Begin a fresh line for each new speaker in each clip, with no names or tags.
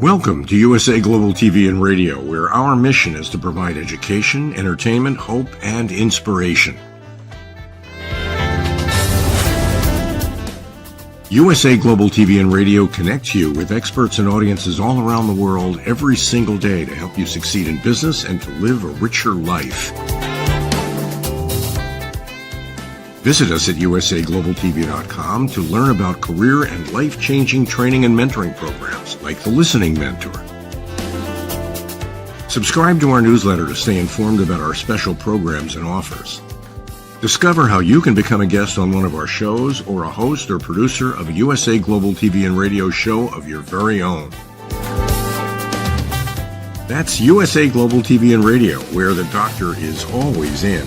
Welcome to USA Global TV and Radio, where our mission is to provide education, entertainment, hope, and inspiration. USA Global TV and Radio connects you with experts and audiences all around the world every single day to help you succeed in business and to live a richer life. Visit us at usaglobaltv.com to learn about career and life-changing training and mentoring programs like the Listening Mentor. Subscribe to our newsletter to stay informed about our special programs and offers. Discover how you can become a guest on one of our shows or a host or producer of a USA Global TV and Radio show of your very own. That's USA Global TV and Radio, where the doctor is always in.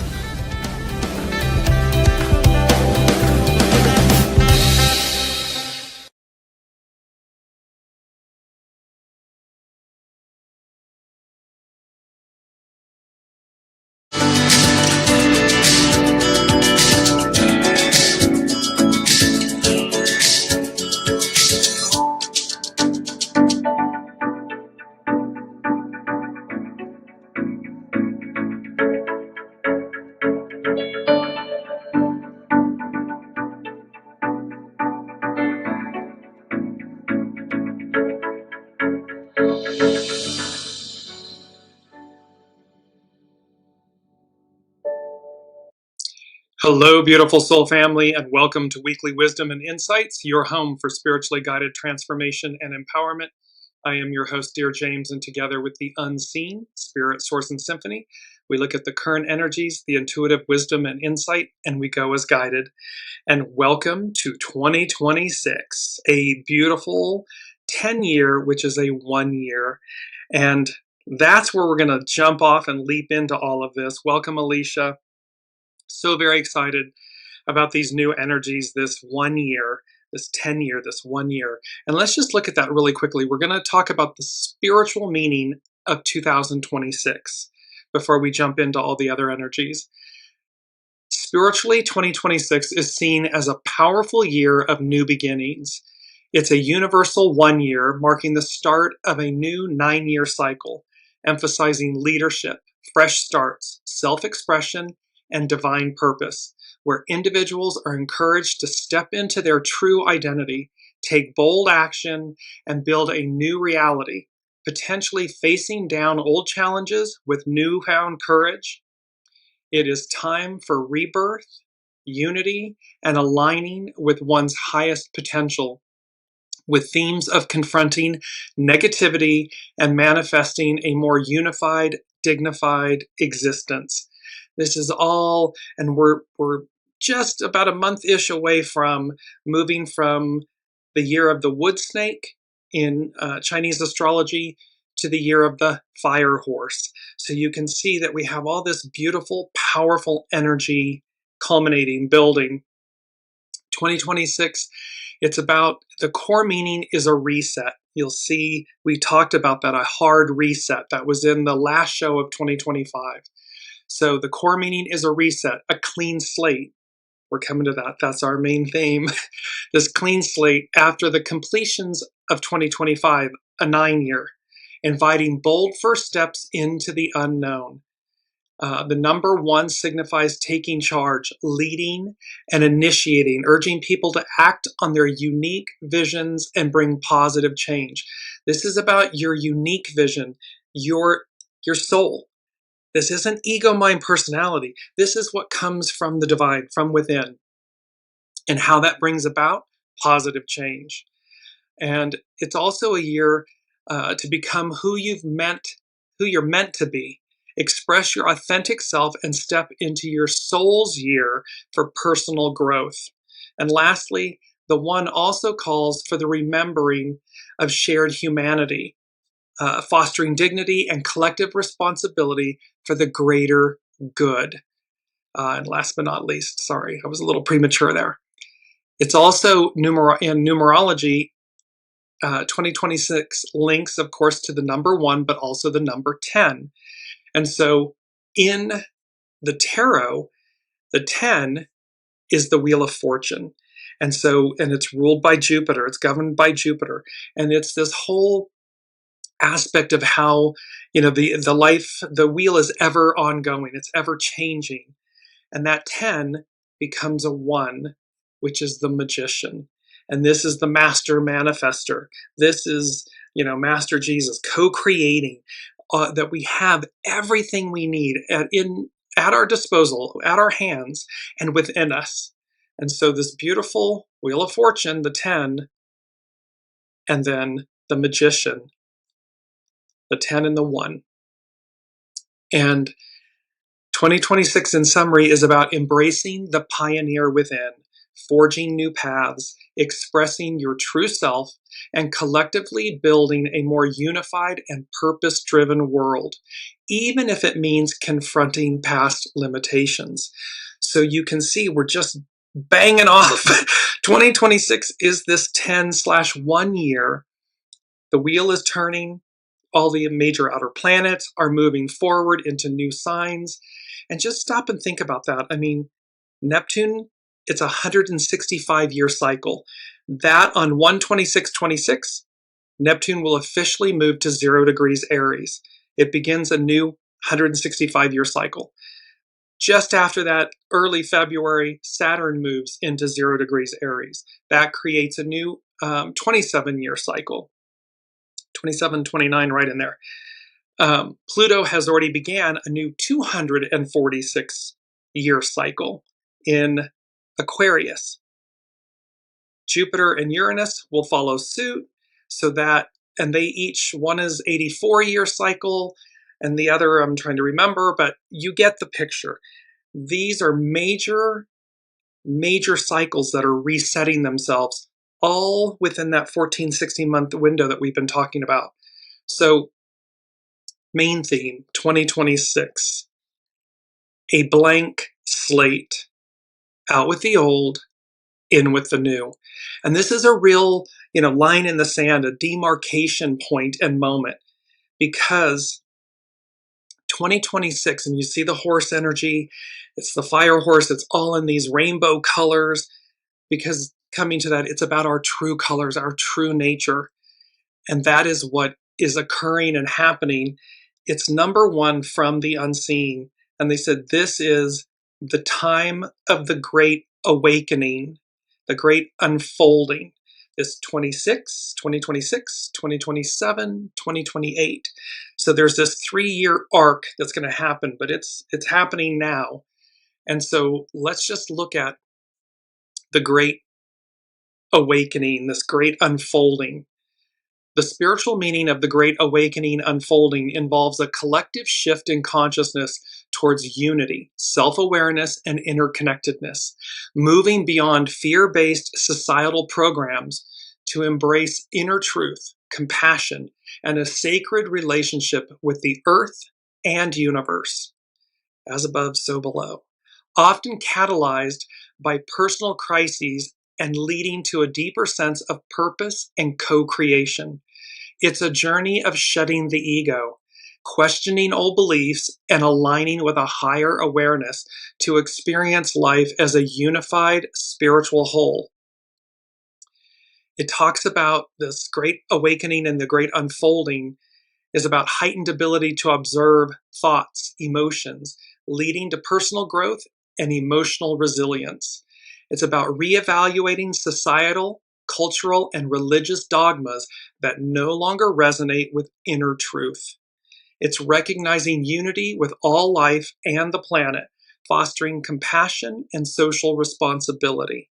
Hello, beautiful soul family, and welcome to Weekly Wisdom and Insights, your home for spiritually guided transformation and empowerment. I am your host, Dearjames, and together with the unseen, Spirit, Source, and Symphony, we look at the current energies, the intuitive wisdom and insight, and we go as guided. And welcome to 2026, a beautiful 10-year, which is a 1 year. And that's where we're going to jump off and leap into all of this. Welcome, Alicia. So very excited about these new energies this 1 year, this 10-year, this 1 year. And let's just look at that really quickly. We're going to talk about the spiritual meaning of 2026 before we jump into all the other energies. Spiritually, 2026 is seen as a powerful year of new beginnings. It's a universal 1 year, marking the start of a new 9-year cycle, emphasizing leadership, fresh starts, self-expression, and divine purpose, where individuals are encouraged to step into their true identity, take bold action, and build a new reality, potentially facing down old challenges with newfound courage. It is time for rebirth, unity, and aligning with one's highest potential, with themes of confronting negativity and manifesting a more unified, dignified existence. This is all, and we're just about a month-ish away from moving from the year of the wood snake in Chinese astrology to the year of the fire horse. So you can see that we have all this beautiful, powerful energy culminating, building. 2026, it's about, the core meaning is a reset. You'll see we talked about that, a hard reset. That was in the last show of 2025. So the core meaning is a reset, a clean slate. We're coming to that. That's our main theme. This clean slate after the completions of 2025, a 9-year, inviting bold first steps into the unknown. The number 1 signifies taking charge, leading, and initiating, urging people to act on their unique visions and bring positive change. This is about your unique vision, your soul. This isn't ego, mind, personality. This is what comes from the divine, from within, and how that brings about positive change. And it's also a year to become who you're meant to be. Express your authentic self and step into your soul's year for personal growth. And lastly, the 1 also calls for the remembering of shared humanity, fostering dignity and collective responsibility for the greater good. And last but not least, sorry, I was a little premature there. It's also in numerology, 2026 links, of course, to the number 1, but also the number 10. And so in the tarot, the 10 is the Wheel of Fortune. And it's ruled by Jupiter. It's governed by Jupiter. And it's this whole aspect of how, the wheel is ever ongoing, it's ever changing. And that 10 becomes a 1, which is the magician. And this is the master manifester. This is, Master Jesus co-creating, that we have everything we need at our disposal, at our hands, and within us. And so this beautiful Wheel of Fortune, the 10, and then the magician, the 10 and the 1. And 2026 in summary is about embracing the pioneer within, forging new paths, expressing your true self, and collectively building a more unified and purpose-driven world, even if it means confronting past limitations. So you can see we're just banging off. 2026 is this 10/1 year. The wheel is turning. All the major outer planets are moving forward into new signs. And just stop and think about that. I mean, Neptune, it's a 165-year cycle. That on 1/26/26, Neptune will officially move to 0 degrees Aries. It begins a new 165-year cycle. Just after that, early February, Saturn moves into 0 degrees Aries. That creates a new 27-year cycle. 27, 29, right in there. Pluto has already began a new 246-year cycle in Aquarius. Jupiter and Uranus will follow suit, and they each, one is 84-year cycle, and the other I'm trying to remember, but you get the picture. These are major cycles that are resetting themselves, all within that 14, 16-month window that we've been talking about. So, main theme, 2026, a blank slate, out with the old, in with the new. And this is a real, line in the sand, a demarcation point and moment, because 2026, and you see the horse energy, it's the fire horse, it's all in these rainbow colors, because coming to that, it's about our true colors, our true nature. And that is what is occurring and happening. It's number 1 from the unseen. And they said, this is the time of the great awakening, the great unfolding. This 2026, 2027, 2028. So there's this 3-year arc that's going to happen, but it's happening now. And so let's just look at the great awakening, this great unfolding. The spiritual meaning of the great awakening unfolding involves a collective shift in consciousness towards unity, self-awareness, and interconnectedness, moving beyond fear-based societal programs to embrace inner truth, compassion, and a sacred relationship with the earth and universe. As above, so below. Often catalyzed by personal crises and leading to a deeper sense of purpose and co-creation. It's a journey of shedding the ego, questioning old beliefs, and aligning with a higher awareness to experience life as a unified spiritual whole. It talks about this great awakening and the great unfolding is about heightened ability to observe thoughts, emotions, leading to personal growth and emotional resilience. It's about reevaluating societal, cultural, and religious dogmas that no longer resonate with inner truth. It's recognizing unity with all life and the planet, fostering compassion and social responsibility.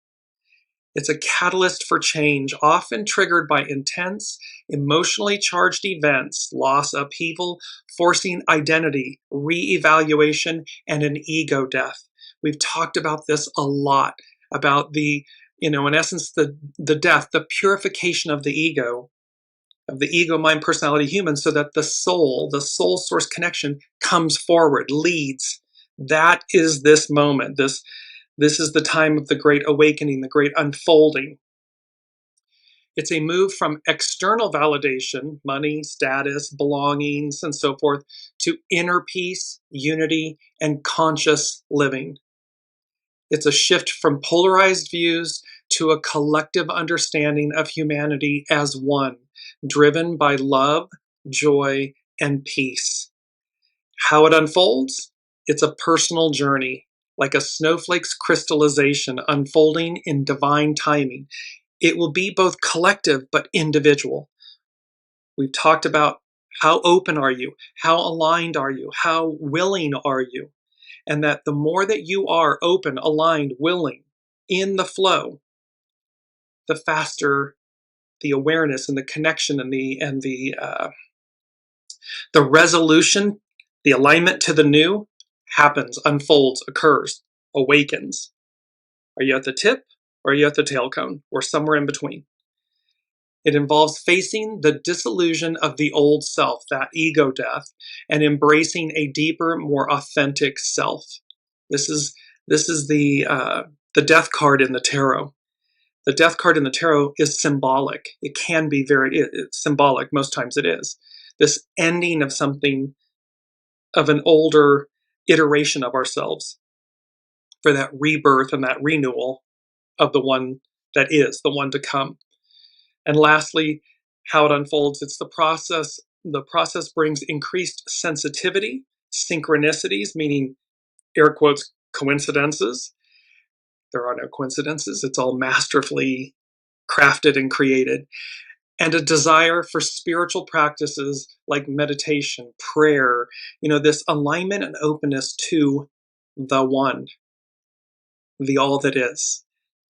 It's a catalyst for change, often triggered by intense, emotionally charged events, loss, upheaval, forcing identity, re-evaluation, and an ego death. We've talked about this a lot, about the, in essence, the death, the purification of the ego, mind, personality, human, so that the soul source connection comes forward, leads. That is this moment, This is the time of the great awakening, the great unfolding. It's a move from external validation, money, status, belongings, and so forth, to inner peace, unity, and conscious living. It's a shift from polarized views to a collective understanding of humanity as one, driven by love, joy, and peace. How it unfolds? It's a personal journey, like a snowflake's crystallization unfolding in divine timing. It will be both collective but individual. We've talked about how open are you? How aligned are you? How willing are you? And that the more that you are open, aligned, willing, in the flow, the faster the awareness and the connection and the resolution, the alignment to the new happens, unfolds, occurs, awakens. Are you at the tip or are you at the tail cone or somewhere in between? It involves facing the disillusion of the old self, that ego death, and embracing a deeper, more authentic self. This is the death card in the tarot. The death card in the tarot is symbolic. It can be it's symbolic. Most times it is. This ending of something, of an older iteration of ourselves, for that rebirth and that renewal of the one that is, the one to come. And lastly, how it unfolds, it's the process. The process brings increased sensitivity, synchronicities, meaning air quotes, coincidences. There are no coincidences. It's all masterfully crafted and created. And a desire for spiritual practices like meditation, prayer, this alignment and openness to the one, the all that is,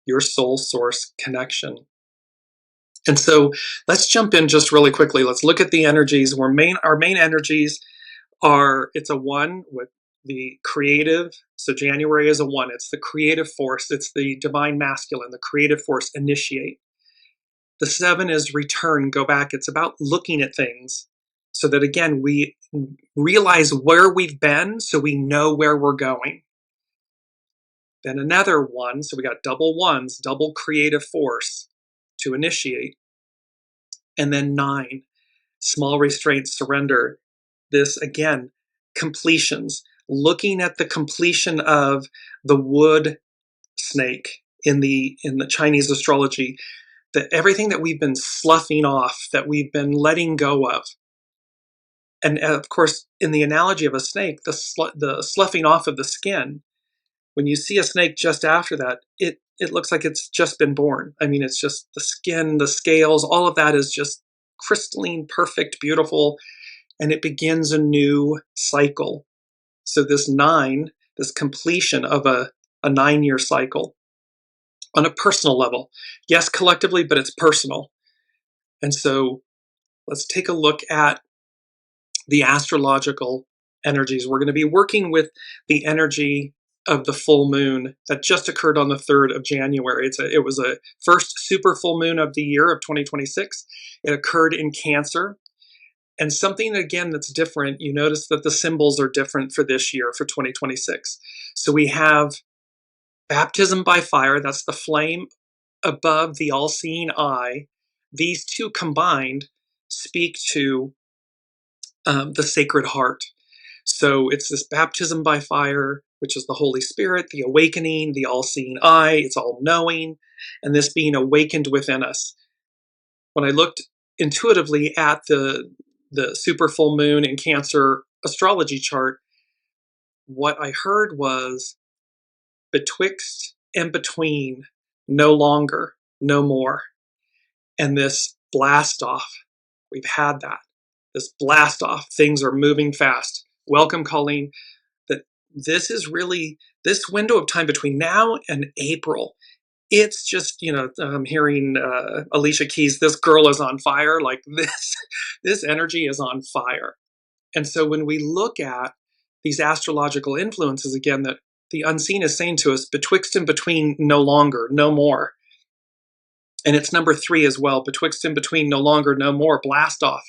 your soul source connection. And so let's jump in just really quickly. Let's look at the energies. Our main energies are, it's a 1 with the creative. So January is a 1. It's the creative force. It's the divine masculine, the creative force, initiate. The 7 is return, go back. It's about looking at things so that, again, we realize where we've been so we know where we're going. Then another 1, so we got double 1s, double creative force to initiate. And then 9, small restraint, surrender. This, again, completions, looking at the completion of the wood snake in the Chinese astrology, that everything that we've been sloughing off, that we've been letting go of. And of course, in the analogy of a snake, the sloughing off of the skin, when you see a snake just after that, it looks like it's just been born. I mean, it's just the skin, the scales, all of that is just crystalline, perfect, beautiful, and it begins a new cycle. So this 9, this completion of a 9-year cycle on a personal level. Yes, collectively, but it's personal. And so let's take a look at the astrological energies. We're going to be working with the energy of the full moon that just occurred on the 3rd of January. It was a first super full moon of the year of 2026. It occurred in Cancer. And something, again, that's different, you notice that the symbols are different for this year, for 2026. So we have baptism by fire, that's the flame above the all-seeing eye. These two combined speak to the Sacred Heart. So it's this baptism by fire, which is the Holy Spirit, the awakening, the all-seeing eye, it's all-knowing, and this being awakened within us. When I looked intuitively at the super full moon in Cancer astrology chart, what I heard was betwixt and between, no longer, no more. And this blast off, we've had that. This blast off, things are moving fast. Welcome, Colleen. That this is really, this window of time between now and April, it's just, I'm hearing Alicia Keys, this girl is on fire. Like this energy is on fire. And so when we look at these astrological influences, again, that the unseen is saying to us, betwixt and between, no longer, no more. And it's number 3 as well, betwixt and between, no longer, no more, blast off.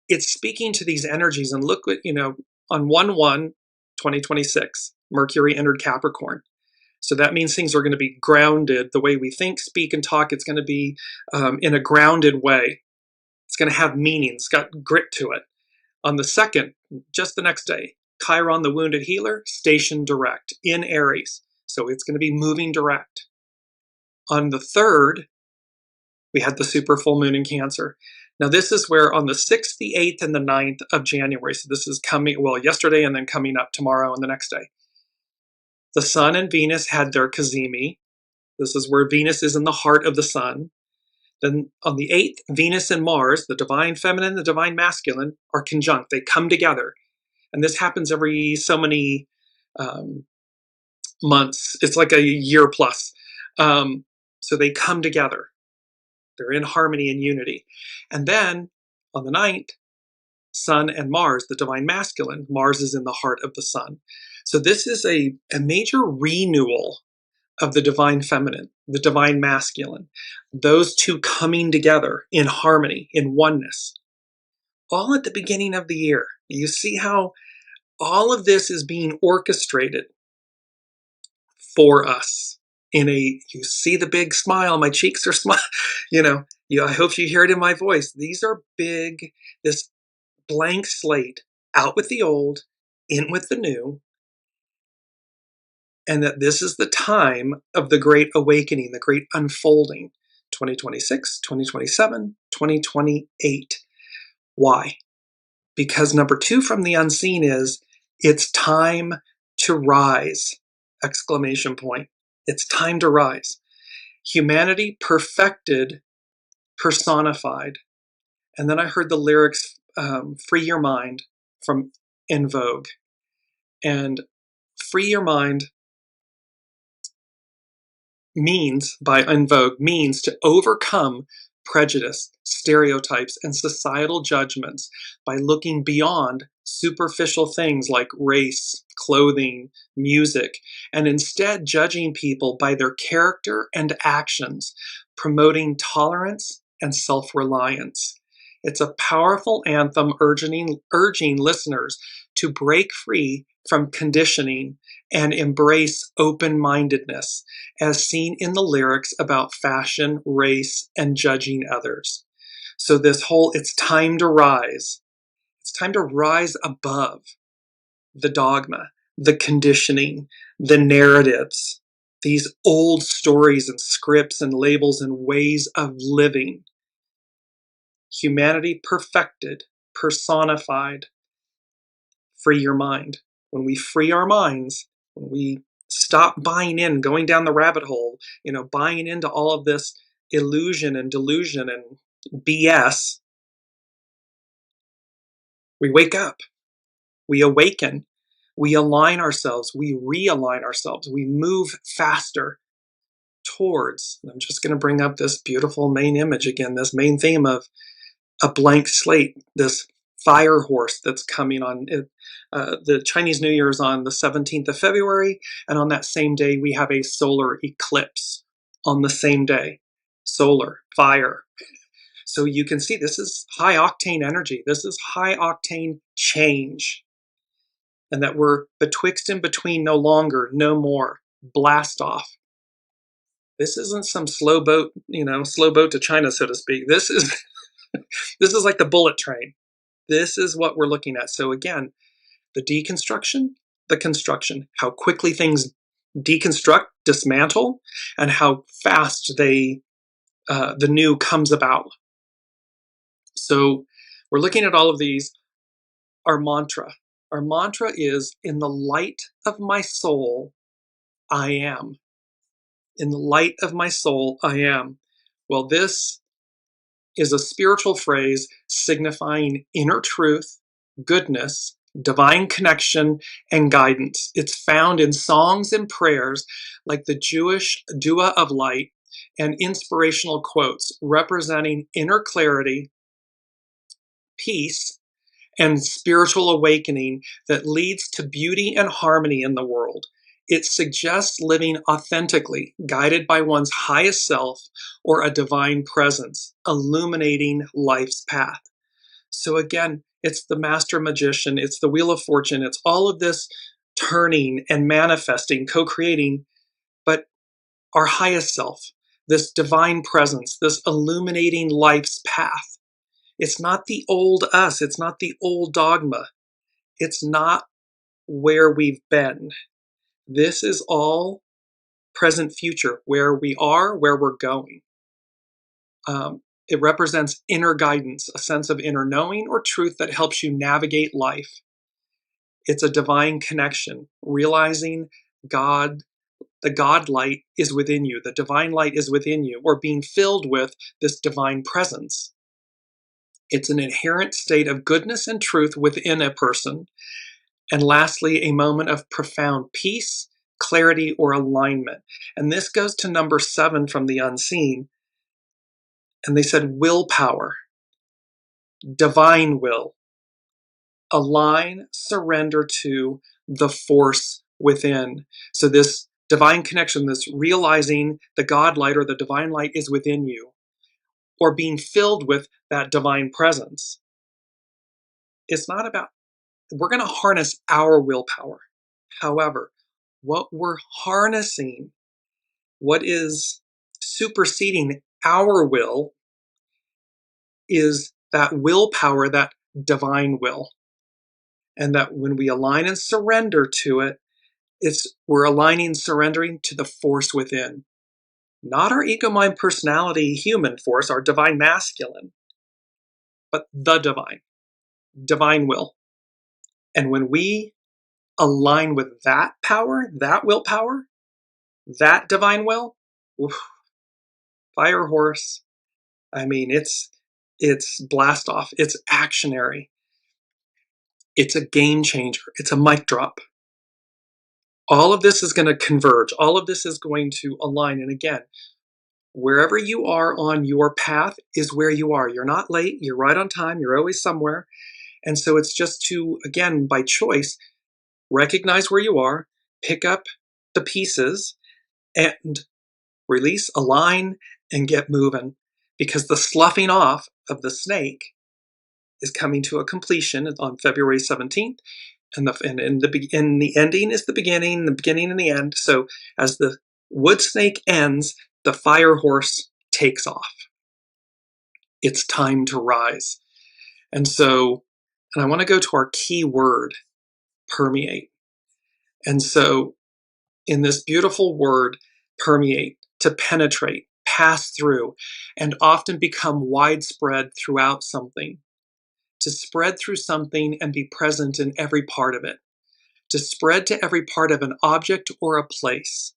It's speaking to these energies. And look what, on 1/1/2026, Mercury entered Capricorn. So that means things are going to be grounded. The way we think, speak, and talk, it's going to be in a grounded way. It's going to have meaning. It's got grit to it. On the 2nd, just the next day, Chiron, the wounded healer, stationed direct in Aries. So it's going to be moving direct. On the 3rd, we had the super full moon in Cancer. Now, this is where on the 6th, the 8th, and the 9th of January, so this is coming, well, yesterday and then coming up tomorrow and the next day, the Sun and Venus had their cazimi. This is where Venus is in the heart of the Sun. Then on the 8th, Venus and Mars, the divine feminine, the divine masculine, are conjunct. They come together. And this happens every so many months. It's like a year plus. So they come together. They're in harmony and unity. And then on the 9th, Sun and Mars, the divine masculine, Mars is in the heart of the Sun. So this is a major renewal of the divine feminine, the divine masculine, those two coming together in harmony, in oneness, all at the beginning of the year. You see how all of this is being orchestrated for us you see the big smile, my cheeks are smiling, I hope you hear it in my voice. These are big, this blank slate, out with the old, in with the new, and that this is the time of the great awakening, the great unfolding, 2026, 2027, 2028. Why? Because number 2 from the unseen is, it's time to rise, exclamation point. It's time to rise. Humanity perfected, personified. And then I heard the lyrics, Free Your Mind, from En Vogue. And free your mind by En Vogue means to overcome prejudice, stereotypes, and societal judgments by looking beyond superficial things like race, clothing, music, and instead judging people by their character and actions, promoting tolerance and self-reliance. It's a powerful anthem urging listeners to break free from conditioning and embrace open-mindedness, as seen in the lyrics about fashion, race, and judging others. So this whole, it's time to rise. It's time to rise above the dogma, the conditioning, the narratives, these old stories and scripts and labels and ways of living. Humanity perfected, personified. Free your mind. When we free our minds, when we stop buying in, going down the rabbit hole, buying into all of this illusion and delusion and BS, we wake up, we awaken, we align ourselves, we realign ourselves, we move faster towards, I'm just going to bring up this beautiful main image again, this main theme of a blank slate, this fire horse that's coming on. The Chinese New Year is on the 17th of February, and on that same day we have a solar eclipse on the same day. Solar, fire. So you can see this is high octane energy. This is high octane change. And that we're betwixt and between, no longer, no more. Blast off. This isn't some slow boat to China, so to speak. This is this is like the bullet train. This is what we're looking at. So again, the deconstruction, the construction, how quickly things deconstruct, dismantle, and how fast the new comes about. So we're looking at all of these. Our mantra is, in the light of my soul, I am. In the light of my soul, I am. Well, this is a spiritual phrase signifying inner truth, goodness, divine connection, and guidance. It's found in songs and prayers like the Jewish Dua of Light and inspirational quotes representing inner clarity, peace, and spiritual awakening that leads to beauty and harmony in the world. It suggests living authentically, guided by one's highest self or a divine presence, illuminating life's path. So again, it's the master magician, it's the wheel of fortune, it's all of this turning and manifesting, co-creating, but our highest self, this divine presence, this illuminating life's path. It's not the old us, it's not the old dogma. It's not where we've been. This is all present future, where we are, where we're going. It represents inner guidance, a sense of inner knowing or truth that helps you navigate life. It's a divine connection, realizing God, the God light is within you, the divine light is within you, or being filled with this divine presence. It's an inherent state of goodness and truth within a person. And lastly, a moment of profound peace, clarity, or alignment. And this goes to number 7 from the unseen. And they said willpower, divine will, align, surrender to the force within. So this divine connection, this realizing the God light or the divine light is within you, or being filled with that divine presence. It's not about, we're going to harness our willpower. However, what we're harnessing, what is superseding our will, is that willpower, that divine will. And that when we align and surrender to it, we're aligning, surrendering to the force within. Not our ego, mind, personality, human force, our divine masculine, but the divine will. And when we align with that power, that willpower, that divine will, oof, fire horse. I mean, it's blast off. It's actionary. It's a game changer. It's a mic drop. All of this is going to converge. All of this is going to align. And again, wherever you are on your path is where you are. You're not late. You're right on time. You're always somewhere. And so it's just to, again, by choice, recognize where you are, pick up the pieces, and release, align, and get moving. Because the sloughing off of the snake is coming to a completion on February 17th. And the ending is the beginning and the end. So as the wood snake ends, the fire horse takes off. It's time to rise. And I want to go to our key word, permeate. And so in this beautiful word, permeate, to penetrate, pass through, and often become widespread throughout something. To spread through something and be present in every part of it. To spread to every part of an object or a place.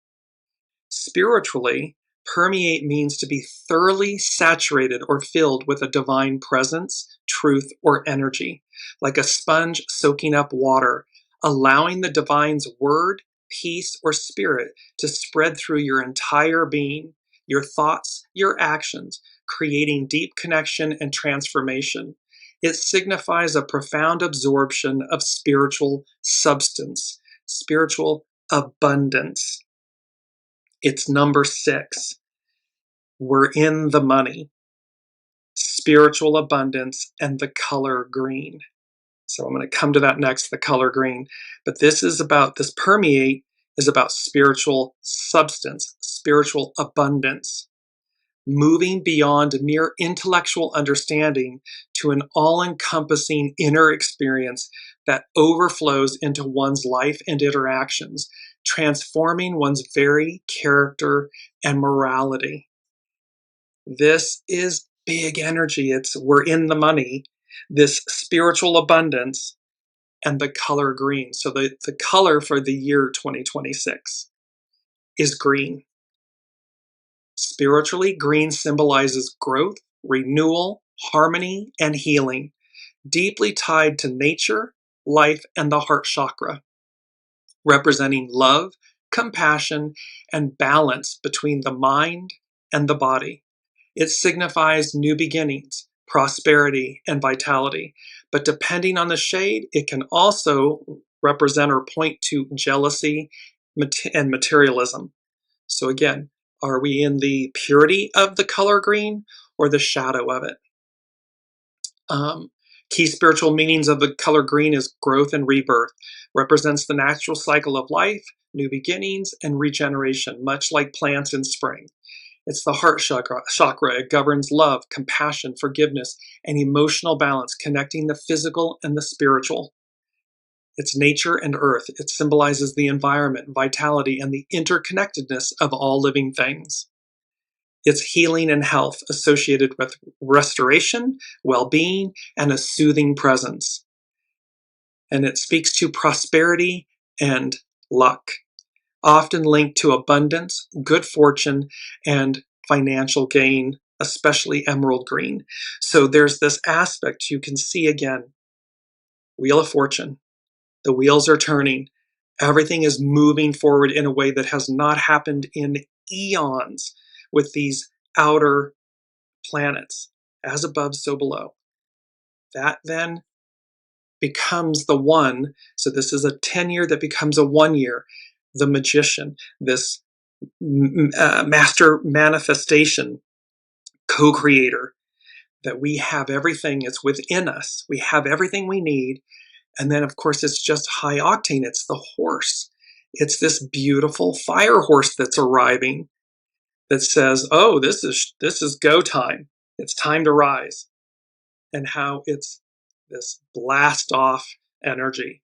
Spiritually, permeate means to be thoroughly saturated or filled with a divine presence, truth, or energy, like a sponge soaking up water, allowing the divine's word, peace, or spirit to spread through your entire being, your thoughts, your actions, creating deep connection and transformation. It signifies a profound absorption of spiritual substance, spiritual abundance. It's number 6. We're in the money, spiritual abundance, and the color green. So I'm going to come to that next, the color green. But this permeate is about spiritual substance, spiritual abundance. Moving beyond mere intellectual understanding to an all-encompassing inner experience that overflows into one's life and interactions, transforming one's very character and morality. This is big energy. We're in the money, this spiritual abundance, and the color green. So the color for the year 2026 is green. Spiritually, green symbolizes growth, renewal, harmony, and healing, deeply tied to nature, life, and the heart chakra, representing love, compassion, and balance between the mind and the body. It signifies new beginnings, prosperity, and vitality, but depending on the shade, it can also represent or point to jealousy and materialism. So again, are we in the purity of the color green or the shadow of it? Key spiritual meanings of the color green is growth and rebirth, represents the natural cycle of life, new beginnings, and regeneration, much like plants in spring. It's the heart chakra. It governs love, compassion, forgiveness, and emotional balance, connecting the physical and the spiritual. It's nature and earth. It symbolizes the environment, vitality, and the interconnectedness of all living things. It's healing and health associated with restoration, well-being, and a soothing presence. And it speaks to prosperity and luck, often linked to abundance, good fortune, and financial gain, especially emerald green. So there's this aspect you can see again. Wheel of Fortune. The wheels are turning. Everything is moving forward in a way that has not happened in eons with these outer planets, as above, so below. That then becomes the one. So this is a 10-year that becomes a 1 year. The Magician, this master manifestation, co-creator, that we have everything. It's within us. We have everything we need. And then, of course, it's just high octane. It's the horse. It's this beautiful fire horse that's arriving that says, oh, this is go time. It's time to rise. And how it's this blast off energy.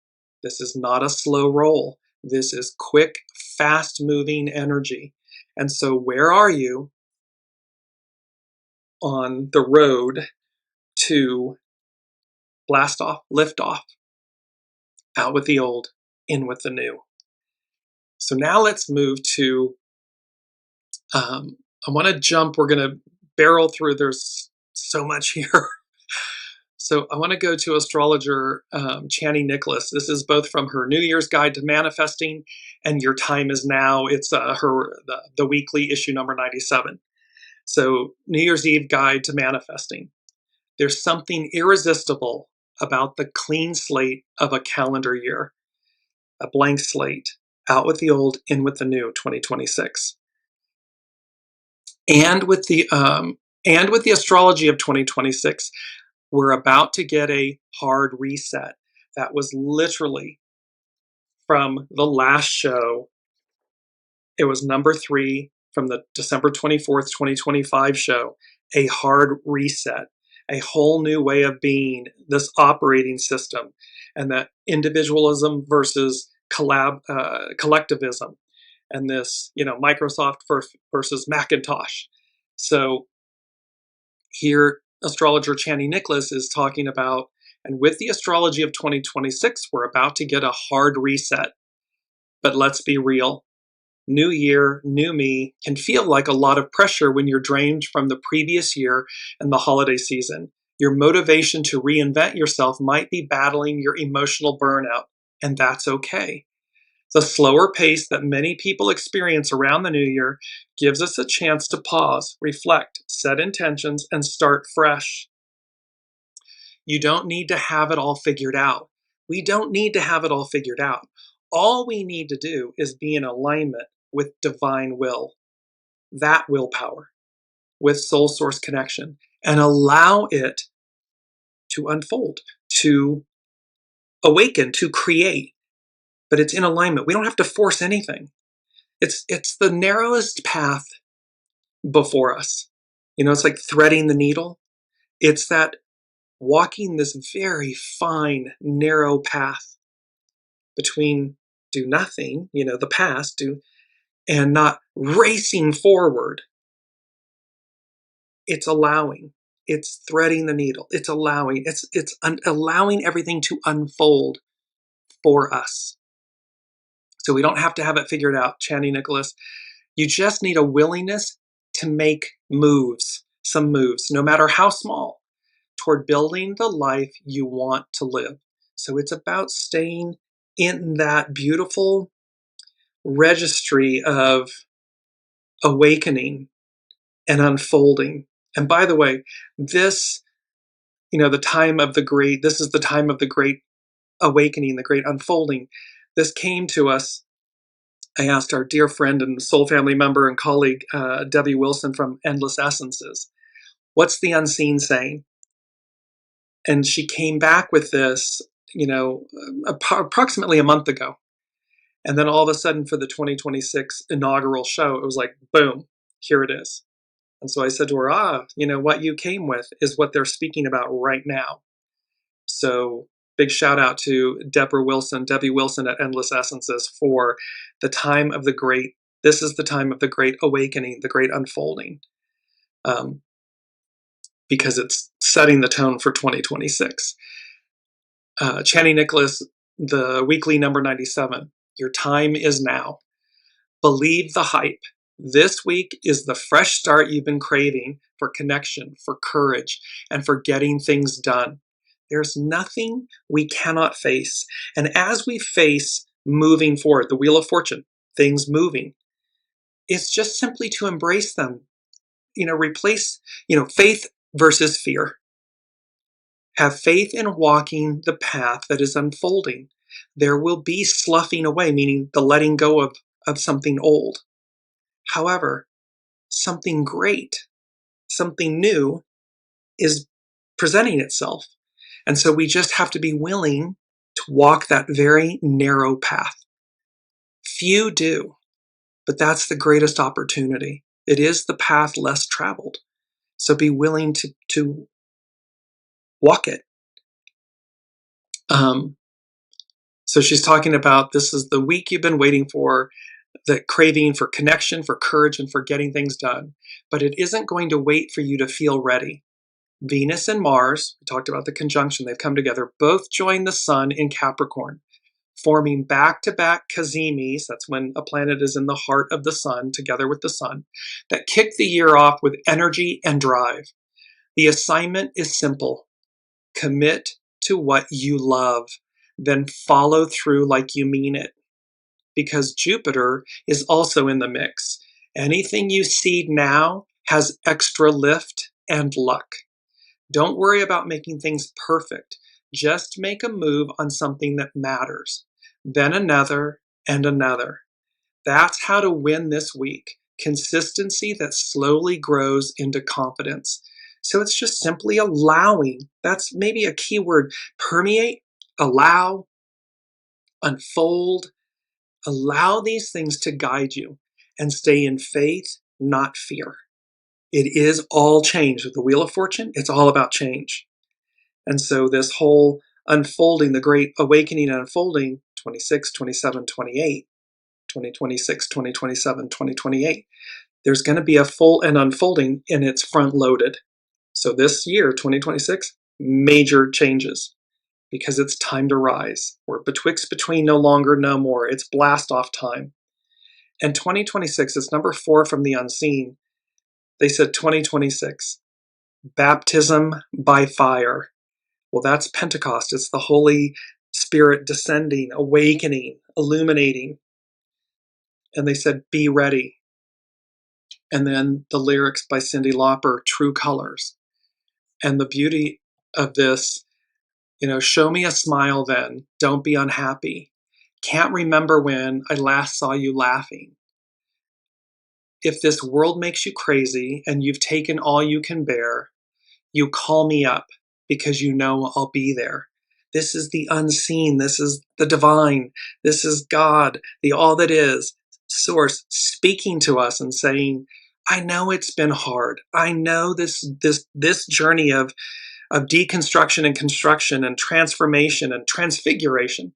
This is not a slow roll. This is quick, fast moving energy. And so where are you on the road to blast off, lift off? Out with the old, in with the new. So now let's move to, I want to jump, we're going to barrel through, there's so much here. So I want to go to astrologer Chani Nicholas. This is both from her New Year's Guide to Manifesting and Your Time Is Now. It's the weekly issue number 97. So New Year's Eve Guide to Manifesting. There's something irresistible about the clean slate of a calendar year, a blank slate, out with the old, in with the new, 2026. And with the astrology of 2026, we're about to get a hard reset. That was literally from the last show. It was number 3 from the December 24th, 2025 show, a hard reset, a whole new way of being, this operating system, and that individualism versus collectivism, and this, Microsoft versus Macintosh. So here, astrologer Chani Nicholas is talking about, and with the astrology of 2026, we're about to get a hard reset. But let's be real. New year, new me can feel like a lot of pressure when you're drained from the previous year and the holiday season. Your motivation to reinvent yourself might be battling your emotional burnout, and that's okay. The slower pace that many people experience around the new year gives us a chance to pause, reflect, set intentions, and start fresh. You don't need to have it all figured out. We don't need to have it all figured out. All we need to do is be in alignment with divine will, that willpower, with soul source connection, and allow it to unfold, to awaken, to create. But it's in alignment. We don't have to force anything. It's the narrowest path before us. It's like threading the needle. It's that walking this very fine, narrow path between do nothing, the past, and not racing forward. It's allowing. It's threading the needle. It's allowing. It's allowing everything to unfold for us. So we don't have to have it figured out, Chani Nicholas. You just need a willingness to make moves, some moves, no matter how small, toward building the life you want to live. So it's about staying in that beautiful registry of awakening and unfolding. And by the way, this, the time of the great, this is the time of the great awakening, the great unfolding. This came to us. I asked our dear friend and soul family member and colleague, Debbie Wilson from Endless Essences, what's the unseen saying? And she came back with this, approximately a month ago. And then all of a sudden for the 2026 inaugural show, it was like, boom, here it is. And so I said to her, what you came with is what they're speaking about right now. So big shout out to Debbie Wilson at Endless Essences for the time of the great, this is the time of the great awakening, the great unfolding. because it's setting the tone for 2026. Channing Nicholas, the weekly number 97. Your time is now. Believe the hype. This week is the fresh start you've been craving for connection, for courage, and for getting things done. There's nothing we cannot face. And as we face moving forward, the Wheel of Fortune, things moving, it's just simply to embrace them. Replace, faith versus fear. Have faith in walking the path that is unfolding. There will be sloughing away, meaning the letting go of something old. However, something great, something new is presenting itself. And so we just have to be willing to walk that very narrow path. Few do, but that's the greatest opportunity. It is the path less traveled. So be willing to walk it. So she's talking about this is the week you've been waiting for, the craving for connection, for courage, and for getting things done. But it isn't going to wait for you to feel ready. Venus and Mars, we talked about the conjunction, they've come together, both join the sun in Capricorn, forming back-to-back cazemis, that's when a planet is in the heart of the sun, together with the sun, that kick the year off with energy and drive. The assignment is simple. Commit to what you love, then follow through like you mean it. Because Jupiter is also in the mix. Anything you seed now has extra lift and luck. Don't worry about making things perfect. Just make a move on something that matters. Then another and another. That's how to win this week. Consistency that slowly grows into confidence. So it's just simply allowing. That's maybe a key word. Permeate, allow, unfold. Allow these things to guide you and stay in faith, not fear. It is all change. With the Wheel of Fortune, it's all about change. And so this whole unfolding, the great awakening and unfolding, 26, 27, 28, 2026, 2027, 2028, there's going to be a full and unfolding, and it's front-loaded. So this year, 2026, major changes because it's time to rise. We're betwixt, between, no longer, no more. It's blast-off time. And 2026 is number 4 from the unseen. They said 2026, baptism by fire. Well, that's Pentecost. It's the Holy Spirit descending, awakening, illuminating. And they said, be ready. And then the lyrics by Cyndi Lauper, True Colors. And the beauty of this, show me a smile then. Don't be unhappy. Can't remember when I last saw you laughing. If this world makes you crazy and you've taken all you can bear, you call me up because you know I'll be there. This is the unseen. This is the divine. This is God, the all that is, source, speaking to us and saying, I know it's been hard. I know this journey of deconstruction and construction and transformation and transfiguration.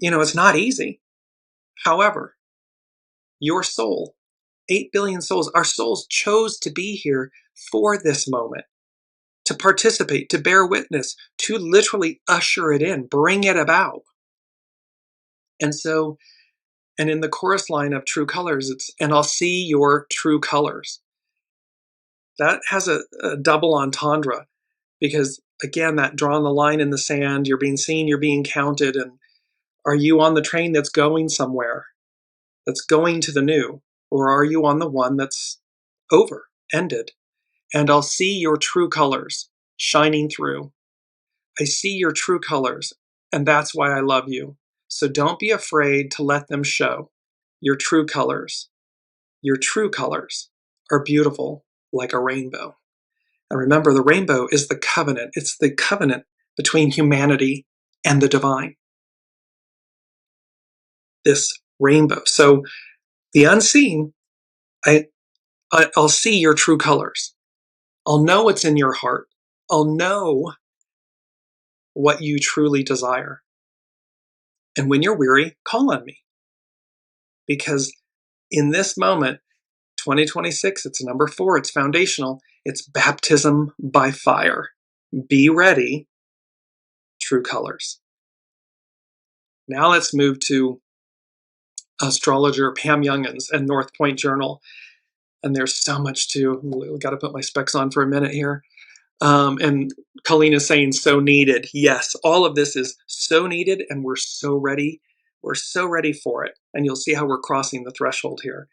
It's not easy. However, your soul, 8 billion souls, our souls chose to be here for this moment, to participate, to bear witness, to literally usher it in, bring it about. And so, and in the chorus line of True Colors, it's, and I'll see your true colors. That has a double entendre because, again, that drawing the line in the sand, you're being seen, you're being counted, and are you on the train that's going somewhere, that's going to the new, or are you on the one that's over, ended? And I'll see your true colors shining through. I see your true colors, and that's why I love you. So don't be afraid to let them show your true colors. Your true colors are beautiful like a rainbow. And remember, the rainbow is the covenant. It's the covenant between humanity and the divine. This rainbow. So the unseen, I'll see your true colors. I'll know what's in your heart. I'll know what you truly desire. And when you're weary, call on me. Because in this moment, 2026, it's number 4. It's foundational. It's baptism by fire. Be ready. True colors. Now let's move to astrologer Pam Youngins and North Point Journal. And there's so much to, we got to put my specs on for a minute here. And Colleen is saying so needed. Yes, all of this is so needed, and we're so ready. We're so ready for it. And you'll see how we're crossing the threshold here.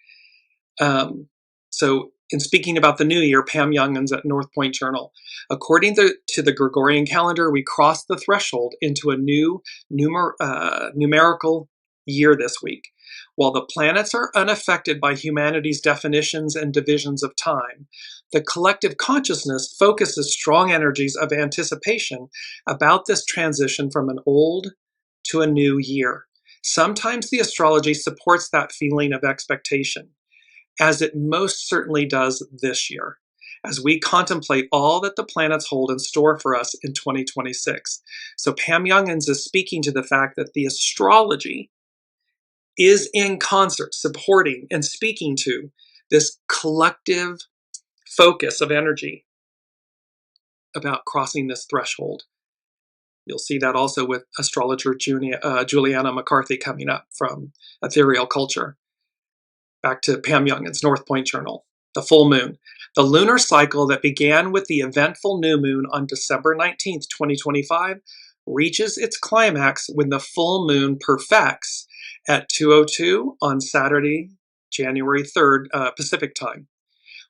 So in speaking about the new year, Pam Youngins at North Point Journal, according to the Gregorian calendar, we crossed the threshold into a new numerical year this week. While the planets are unaffected by humanity's definitions and divisions of time, the collective consciousness focuses strong energies of anticipation about this transition from an old to a new year. Sometimes the astrology supports that feeling of expectation, as it most certainly does this year, as we contemplate all that the planets hold in store for us in 2026. So Pam Youngins is speaking to the fact that the astrology is in concert, supporting and speaking to this collective focus of energy about crossing this threshold. You'll see that also with astrologer Juliana McCarthy coming up from Ethereal Culture. Back to Pam Youngins, North Point Journal. The full moon. The lunar cycle that began with the eventful new moon on December 19th, 2025, reaches its climax when the full moon perfects at 2:02 on Saturday, January 3rd, Pacific time,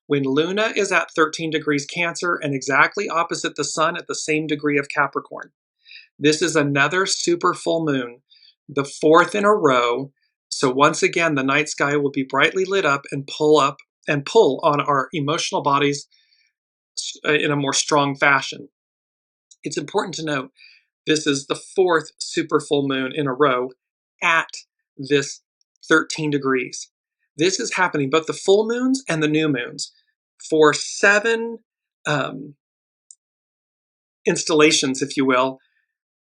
when Luna is at 13 degrees Cancer and exactly opposite the sun at the same degree of Capricorn. This is another super full moon, the 4th in a row. So once again, the night sky will be brightly lit up and pull on our emotional bodies in a more strong fashion. It's important to note this is the 4th super full moon in a row at this 13 degrees. This is happening, both the full moons and the new moons, for 7 installations, if you will,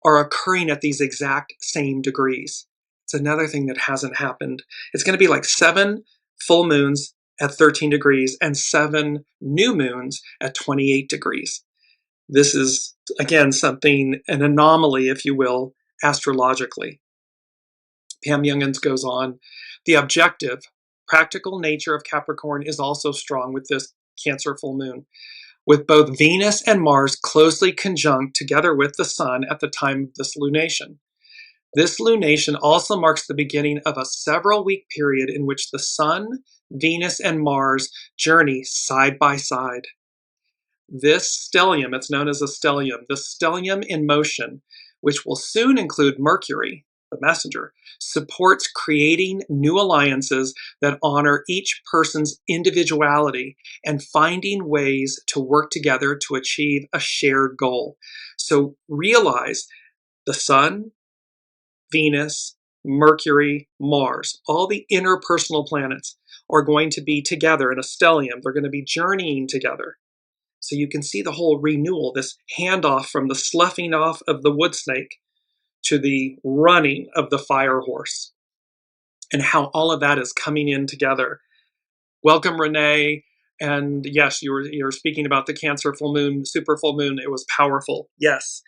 are occurring at these exact same degrees. It's another thing that hasn't happened. It's going to be like 7 full moons at 13 degrees and 7 new moons at 28 degrees. This is, again, something, an anomaly, if you will, astrologically. Pam Youngins goes on, the objective, practical nature of Capricorn is also strong with this Cancer full moon, with both Venus and Mars closely conjunct together with the sun at the time of this lunation. This lunation also marks the beginning of a several-week period in which the sun, Venus, and Mars journey side by side. This stellium, it's known as a stellium, the stellium in motion, which will soon include Mercury, the messenger, supports creating new alliances that honor each person's individuality and finding ways to work together to achieve a shared goal. So realize the sun, Venus, Mercury, Mars, all the interpersonal planets are going to be together in a stellium. They're going to be journeying together. So you can see the whole renewal, this handoff from the sloughing off of the wood snake to the running of the fire horse, and how all of that is coming in together. Welcome, Renee. And yes, you're speaking about the Cancer full moon, super full moon. It was powerful. Yes,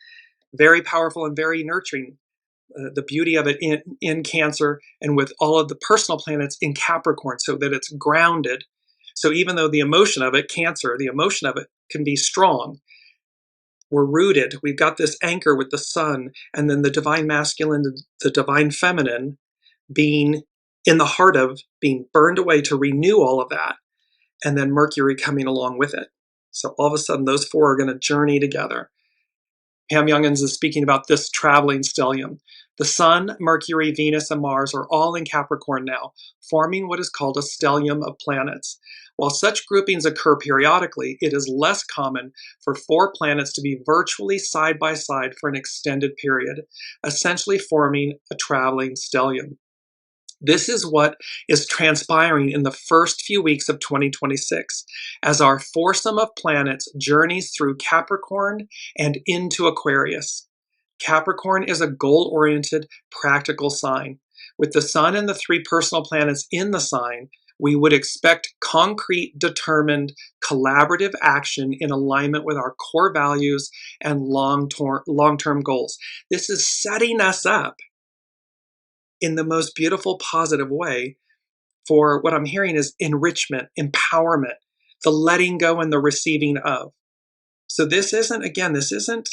very powerful and very nurturing. The beauty of it in Cancer, and with all of the personal planets in Capricorn, so that it's grounded. So even though the emotion of it, Cancer, the emotion of it can be strong, we're rooted. We've got this anchor with the sun, and then the divine masculine, the divine feminine being in the heart of, being burned away to renew all of that, and then Mercury coming along with it. So all of a sudden, those 4 are going to journey together. Pam Youngins is speaking about this traveling stellium. The Sun, Mercury, Venus, and Mars are all in Capricorn now, forming what is called a stellium of planets. While such groupings occur periodically, it is less common for 4 planets to be virtually side by side for an extended period, essentially forming a traveling stellium. This is what is transpiring in the first few weeks of 2026, as our foursome of planets journeys through Capricorn and into Aquarius. Capricorn is a goal-oriented, practical sign. With the sun and the 3 personal planets in the sign, We would expect concrete, determined, collaborative action in alignment with our core values and long-term goals. This is setting us up in the most beautiful, positive way for what I'm hearing is enrichment, empowerment, the letting go and the receiving of. So this isn't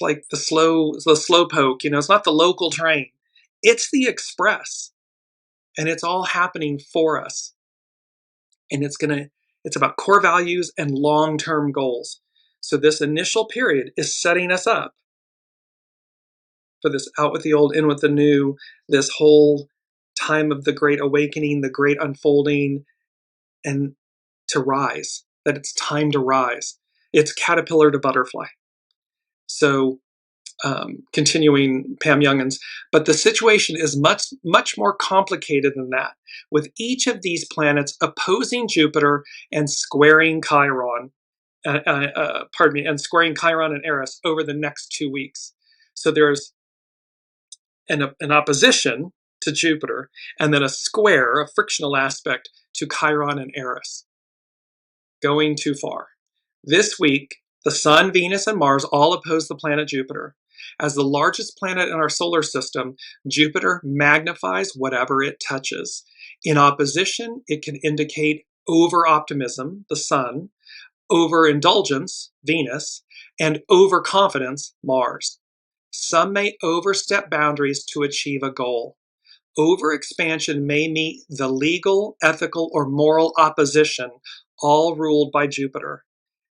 like the slow poke, it's not the local train. It's the express. And it's all happening for us. And it's about core values and long-term goals. So this initial period is setting us up for this out with the old, in with the new, this whole time of the great awakening, the great unfolding, and to rise, that it's time to rise. It's caterpillar to butterfly. So continuing Pam Youngins, but the situation is much, much more complicated than that, with each of these planets opposing Jupiter and squaring Chiron, and squaring Chiron and Eris over the next 2 weeks. So there's an opposition to Jupiter, and then a square, a frictional aspect to Chiron and Eris. Going too far. This week, the Sun, Venus, and Mars all oppose the planet Jupiter. As the largest planet in our solar system, Jupiter magnifies whatever it touches. In opposition, it can indicate over-optimism, the Sun, overindulgence, Venus, and overconfidence, Mars. Some may overstep boundaries to achieve a goal. Overexpansion may meet the legal, ethical, or moral opposition, all ruled by Jupiter.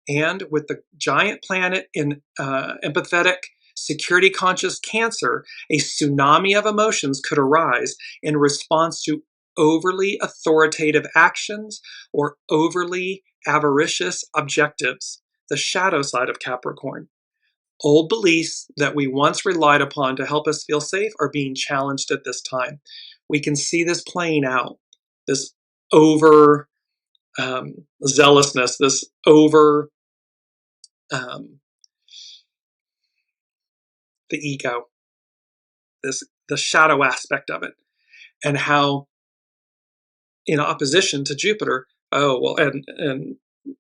And with the giant planet in empathetic, security-conscious Cancer, a tsunami of emotions could arise in response to overly authoritative actions or overly avaricious objectives, the shadow side of Capricorn. Old beliefs that we once relied upon to help us feel safe are being challenged at this time. We can see this playing out, this over zealousness, this over the ego, the shadow aspect of it, and how in opposition to Jupiter, and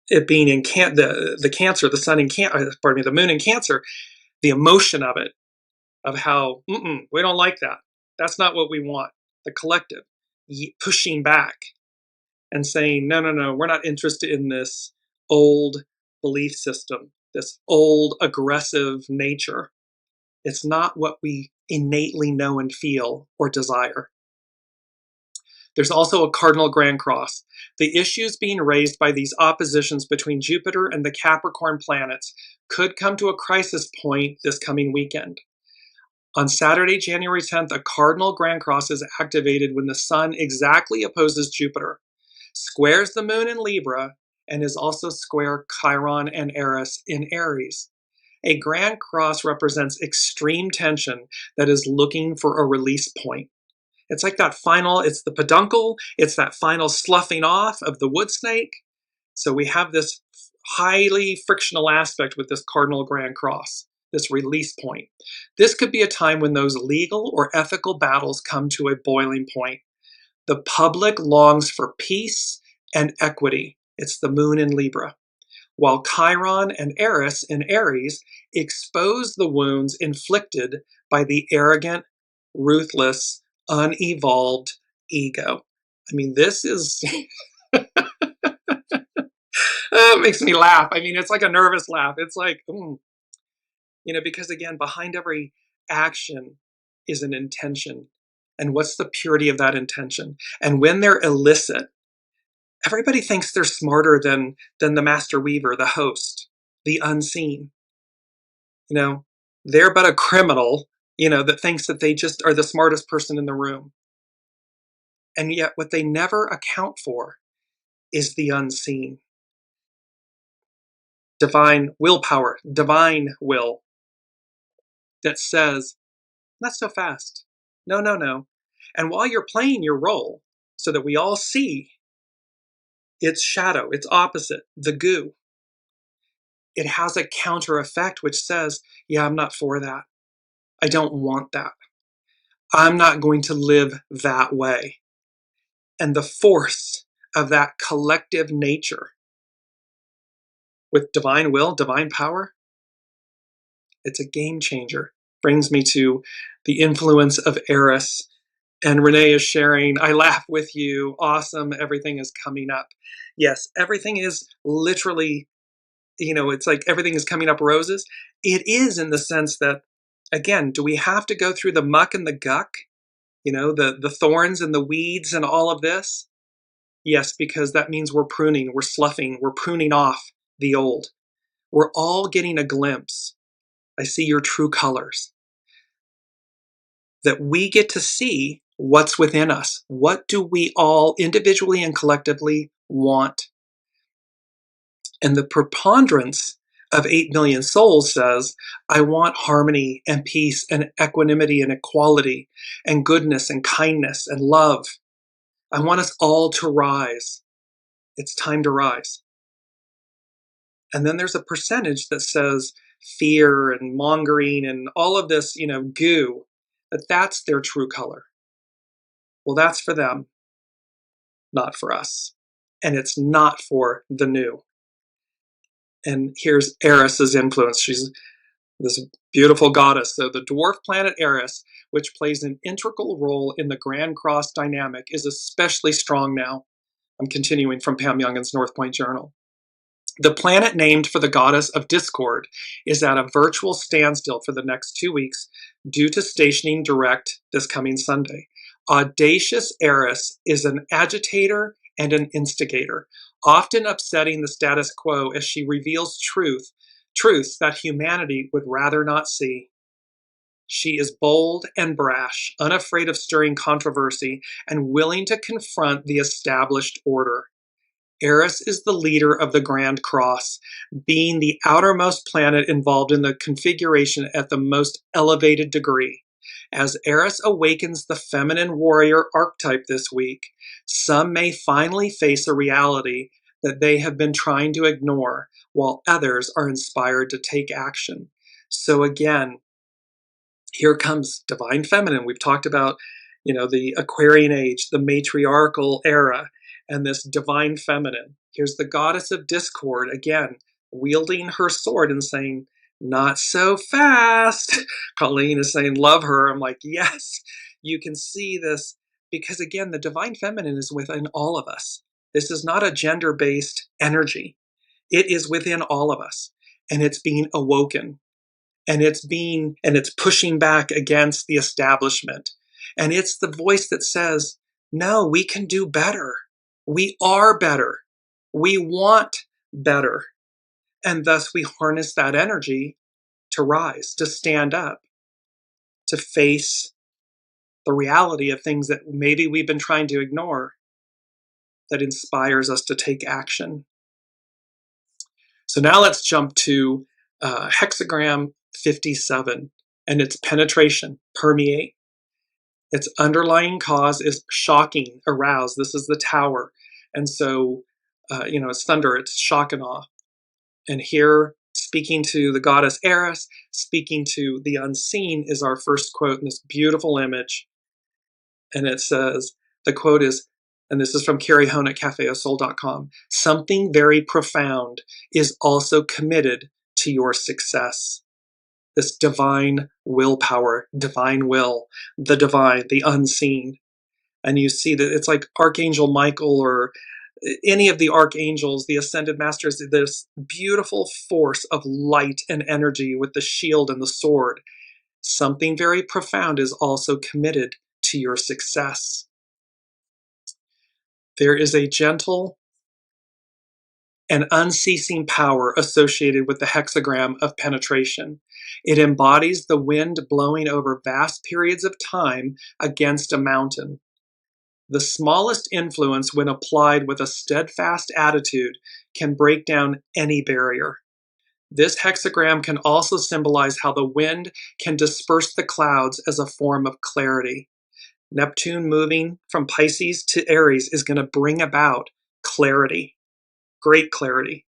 it being in the Cancer, the Sun in the Moon in Cancer, the emotion of it, of how we don't like that. That's not what we want. The collective pushing back and saying, no, we're not interested in this old belief system, this old aggressive nature. It's not what we innately know and feel or desire. There's also a cardinal grand cross. The issues being raised by these oppositions between Jupiter and the Capricorn planets could come to a crisis point this coming weekend. On Saturday, January 10th, a cardinal grand cross is activated when the Sun exactly opposes Jupiter, squares the Moon in Libra, and is also square Chiron and Eris in Aries. A grand cross represents extreme tension that is looking for a release point. It's like it's the peduncle, it's that final sloughing off of the wood snake. So we have this highly frictional aspect with this cardinal grand cross, this release point. This could be a time when those legal or ethical battles come to a boiling point. The public longs for peace and equity. It's the Moon in Libra. While Chiron and Eris in Aries expose the wounds inflicted by the arrogant, ruthless, unevolved ego. I mean, this is... it makes me laugh. I mean, it's like a nervous laugh. It's like, because again, behind every action is an intention. And what's the purity of that intention? And when they're illicit, everybody thinks they're smarter than the master weaver, the host, the unseen. They're but a criminal, that thinks that they just are the smartest person in the room. And yet what they never account for is the unseen. Divine willpower, divine will that says, not so fast. No. And while you're playing your role so that we all see its shadow, its opposite, the goo, it has a counter effect which says, yeah, I'm not for that. I don't want that. I'm not going to live that way. And the force of that collective nature with divine will, divine power. It's a game changer. Brings me to the influence of Eris. And Renee is sharing, I laugh with you. Awesome. Everything is coming up. Yes, everything is literally, it's like everything is coming up roses. It is, in the sense that, again, do we have to go through the muck and the guck? The thorns and the weeds and all of this? Yes, because that means we're pruning, we're sloughing, we're pruning off the old. We're all getting a glimpse. I see your true colors. That we get to see what's within us. What do we all individually and collectively want? And the preponderance of 8 million souls says, I want harmony and peace and equanimity and equality and goodness and kindness and love. I want us all to rise. It's time to rise. And then there's a percentage that says fear and mongering and all of this, goo, that's their true color. Well, that's for them, not for us. And it's not for the new. And here's Eris's influence. She's this beautiful goddess. So the dwarf planet Eris, which plays an integral role in the Grand Cross dynamic, is especially strong now. I'm continuing from Pam Youngin's North Point Journal. The planet named for the goddess of discord is at a virtual standstill for the next 2 weeks due to stationing direct this coming Sunday. Audacious Eris is an agitator and an instigator, often upsetting the status quo as she reveals truths that humanity would rather not see. She is bold and brash, unafraid of stirring controversy, and willing to confront the established order. Eris is the leader of the Grand Cross, being the outermost planet involved in the configuration at the most elevated degree. As Eris awakens the feminine warrior archetype this week, some may finally face a reality that they have been trying to ignore, while others are inspired to take action. So again, here comes divine feminine. We've talked about, the Aquarian age, the matriarchal era, and this divine feminine. Here's the goddess of discord, again, wielding her sword and saying, not so fast. Colleen is saying, love her. I'm like, yes, you can see this, because again, the divine feminine is within all of us. This is not a gender-based energy. It is within all of us, and it's being awoken, and it's pushing back against the establishment. And it's the voice that says, no, we can do better. We are better. We want better. And thus we harness that energy to rise, to stand up, to face the reality of things that maybe we've been trying to ignore, that inspires us to take action. So now let's jump to hexagram 57 and its penetration, permeate. Its underlying cause is shocking, arouse. This is the tower. And so, it's thunder, it's shock and awe. And here, speaking to the goddess Eris, speaking to the unseen, is our first quote in this beautiful image. And it says, the quote is, and this is from Carrie Hone at cafeosoul.com, something very profound is also committed to your success. This divine willpower, divine will, the divine, the unseen. And you see that it's like Archangel Michael or any of the archangels, the ascended masters, this beautiful force of light and energy with the shield and the sword. Something very profound is also committed to your success. There is a gentle and unceasing power associated with the hexagram of penetration. It embodies the wind blowing over vast periods of time against a mountain. The smallest influence, when applied with a steadfast attitude, can break down any barrier. This hexagram can also symbolize how the wind can disperse the clouds as a form of clarity. Neptune moving from Pisces to Aries is going to bring about clarity, great clarity.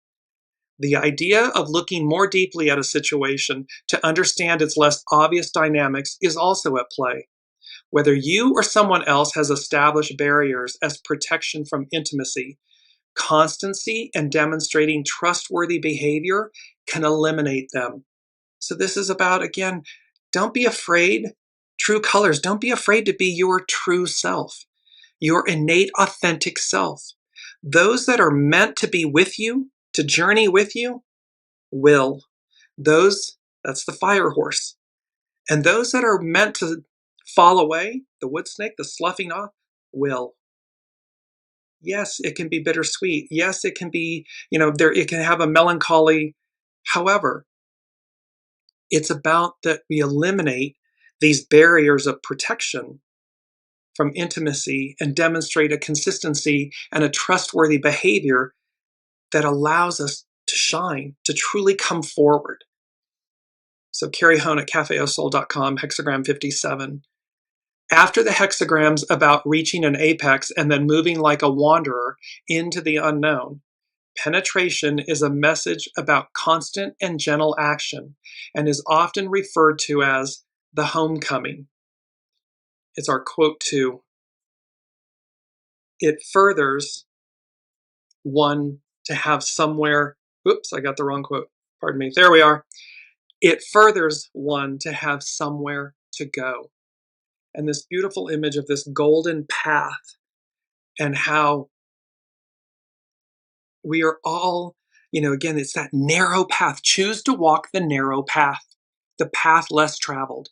The idea of looking more deeply at a situation to understand its less obvious dynamics is also at play. Whether you or someone else has established barriers as protection from intimacy, constancy and demonstrating trustworthy behavior can eliminate them. So this is about, again, don't be afraid. True colors, don't be afraid to be your true self, your innate, authentic self. Those that are meant to be with you, to journey with you, will. That's the fire horse. And those that are meant to fall away, the wood snake, the sloughing off, will. Yes, it can be bittersweet. Yes, it can be, it can have a melancholy. However, it's about that we eliminate these barriers of protection from intimacy and demonstrate a consistency and a trustworthy behavior that allows us to shine, to truly come forward. So Carrie Hone at cafeosoul.com, hexagram 57. After the hexagrams about reaching an apex and then moving like a wanderer into the unknown, penetration is a message about constant and gentle action and is often referred to as the homecoming. It's our quote 2. It furthers one to have somewhere, oops, I got the wrong quote. Pardon me. There we are. It furthers one to have somewhere to go. And this beautiful image of this golden path and how we are all, again, it's that narrow path. Choose to walk the narrow path, the path less traveled.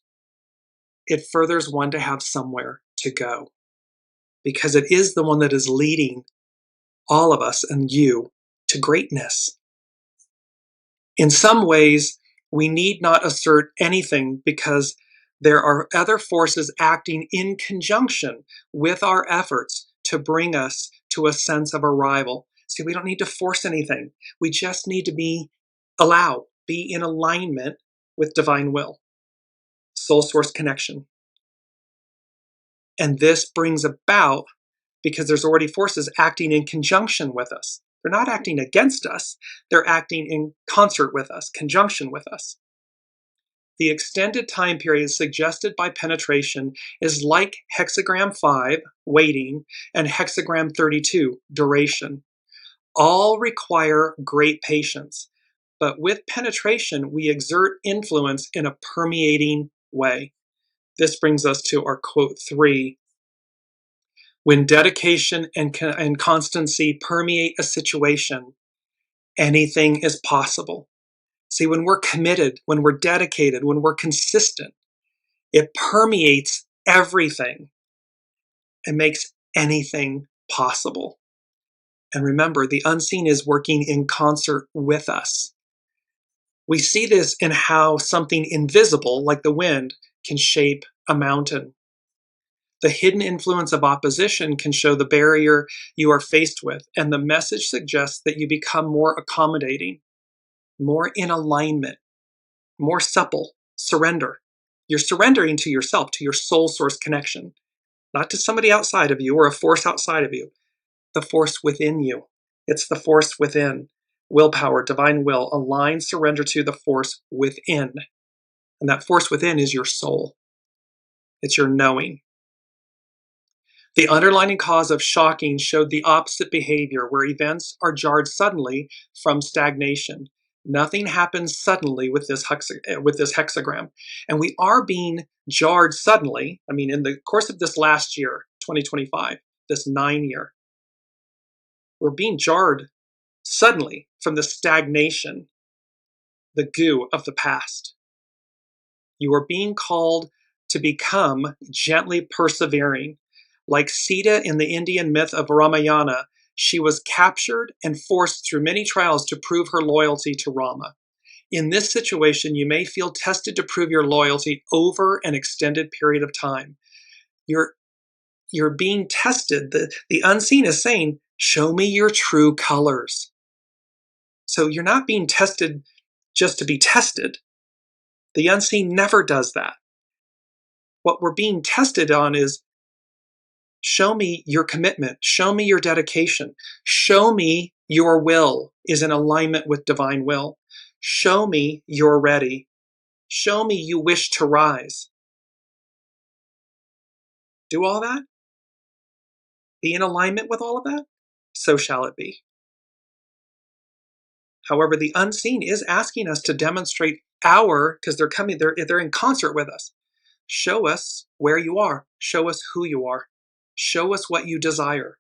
It furthers one to have somewhere to go because it is the one that is leading all of us and you to greatness. In some ways, we need not assert anything because there are other forces acting in conjunction with our efforts to bring us to a sense of arrival. See, we don't need to force anything. We just need to be in alignment with divine will, soul source connection. And this brings about because there's already forces acting in conjunction with us. They're not acting against us. They're acting in concert with us, conjunction with us. The extended time period suggested by penetration is like hexagram 5, waiting, and hexagram 32, duration. All require great patience, but with penetration, we exert influence in a permeating way. This brings us to our quote 3. When dedication and constancy permeate a situation, anything is possible. See, when we're committed, when we're dedicated, when we're consistent, it permeates everything and makes anything possible. And remember, the unseen is working in concert with us. We see this in how something invisible, like the wind, can shape a mountain. The hidden influence of opposition can show the barrier you are faced with, and the message suggests that you become more accommodating, more in alignment, more supple, surrender. You're surrendering to yourself, to your soul source connection, not to somebody outside of you or a force outside of you, the force within you. It's the force within. Willpower, divine will, align, surrender to the force within. And that force within is your soul. It's your knowing. The underlying cause of shocking showed the opposite behavior, where events are jarred suddenly from stagnation. Nothing happens suddenly with this hexagram. And we are being jarred suddenly, in the course of this last year, 2025, this 9-year, we're being jarred suddenly from the stagnation, the goo of the past. You are being called to become gently persevering. Like Sita in the Indian myth of Ramayana, she was captured and forced through many trials to prove her loyalty to Rama. In this situation, you may feel tested to prove your loyalty over an extended period of time. You're being tested. The unseen is saying, show me your true colors. So you're not being tested just to be tested. The unseen never does that. What we're being tested on is, show me your commitment. Show me your dedication. Show me your will is in alignment with divine will. Show me you're ready. Show me you wish to rise. do all that, be in alignment with all of that, so shall it be. However, the unseen is asking us to demonstrate because they're in concert with us. Show us where you are. Show us who you are. Show us what you desire.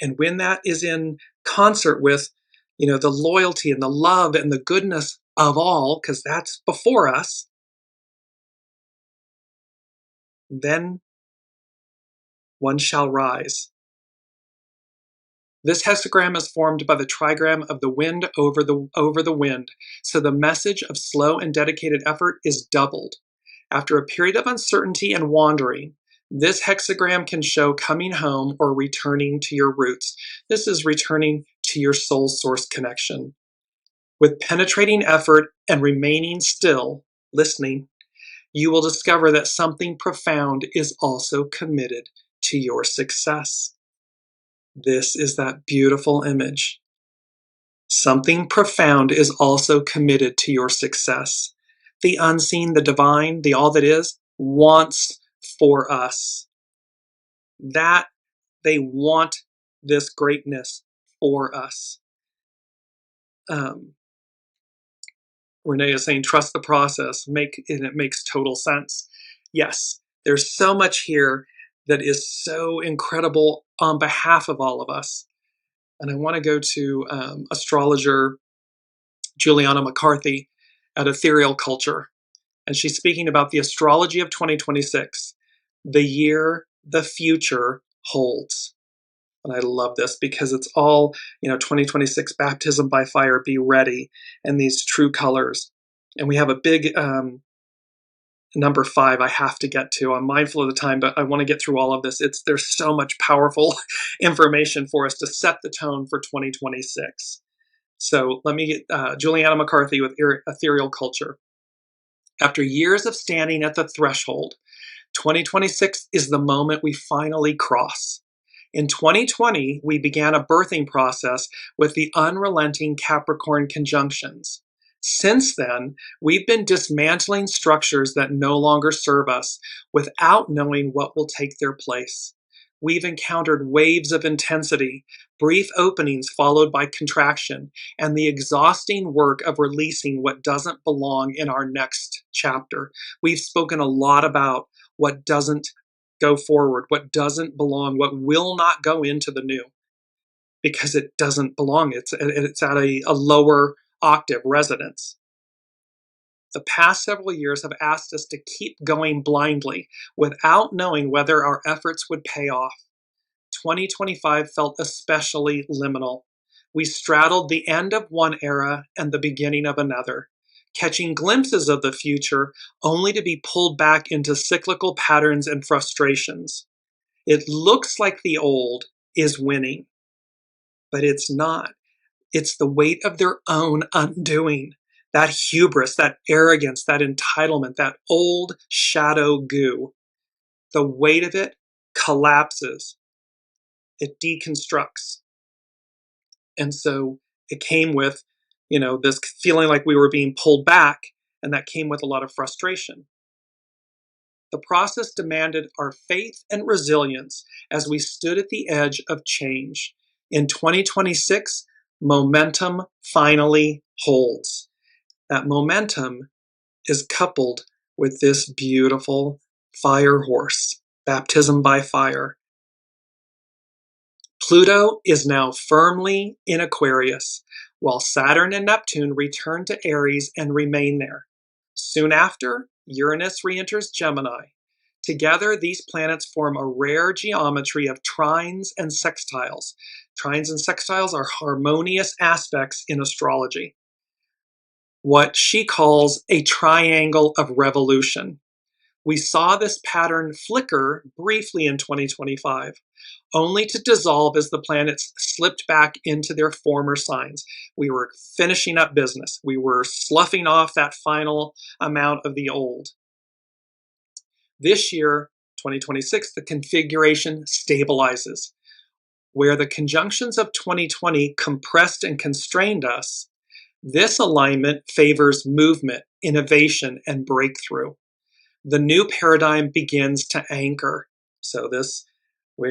And when that is in concert with, the loyalty and the love and the goodness of all, because that's before us, then one shall rise. This hexagram is formed by the trigram of the wind over the wind, so the message of slow and dedicated effort is doubled. After a period of uncertainty and wandering, this hexagram can show coming home or returning to your roots. This is returning to your soul source connection. With penetrating effort and remaining still, listening, you will discover that something profound is also committed to your success. This is that beautiful image. Something profound is also committed to your success. The unseen, the divine, the all that is, wants for us. That they want this greatness for us. Renee is saying, trust the process, and it makes total sense. Yes, there's so much here that is so incredible on behalf of all of us. And I want to go to astrologer Juliana McCarthy at Ethereal Culture. And she's speaking about the astrology of 2026, the year the future holds. And I love this because it's all, 2026 baptism by fire, be ready, and these true colors. And we have a big number 5 I have to get to. I'm mindful of the time, but I want to get through all of this. There's so much powerful information for us to set the tone for 2026. So let me get Juliana McCarthy with Ethereal Culture. After years of standing at the threshold, 2026 is the moment we finally cross. In 2020, we began a birthing process with the unrelenting Capricorn conjunctions. Since then, we've been dismantling structures that no longer serve us without knowing what will take their place. We've encountered waves of intensity, brief openings followed by contraction, and the exhausting work of releasing what doesn't belong in our next chapter. We've spoken a lot about what doesn't go forward, what doesn't belong, what will not go into the new, because it doesn't belong. It's at a lower octave resonance. The past several years have asked us to keep going blindly without knowing whether our efforts would pay off. 2025 felt especially liminal. We straddled the end of one era and the beginning of another, catching glimpses of the future only to be pulled back into cyclical patterns and frustrations. It looks like the old is winning, but it's not. It's the weight of their own undoing. That hubris, that arrogance, that entitlement, that old shadow goo. The weight of it collapses. It deconstructs. And so it came with, this feeling like we were being pulled back, and that came with a lot of frustration. The process demanded our faith and resilience as we stood at the edge of change. In 2026, momentum finally holds. That momentum is coupled with this beautiful fire horse, baptism by fire. Pluto is now firmly in Aquarius, while Saturn and Neptune return to Aries and remain there. Soon after, Uranus re-enters Gemini. Together, these planets form a rare geometry of trines and sextiles. Trines and sextiles are harmonious aspects in astrology. What she calls a triangle of revolution. We saw this pattern flicker briefly in 2025, only to dissolve as the planets slipped back into their former signs. We were finishing up business. We were sloughing off that final amount of the old. This year, 2026, the configuration stabilizes. Where the conjunctions of 2020 compressed and constrained us, this alignment favors movement, innovation, and breakthrough. The new paradigm begins to anchor. So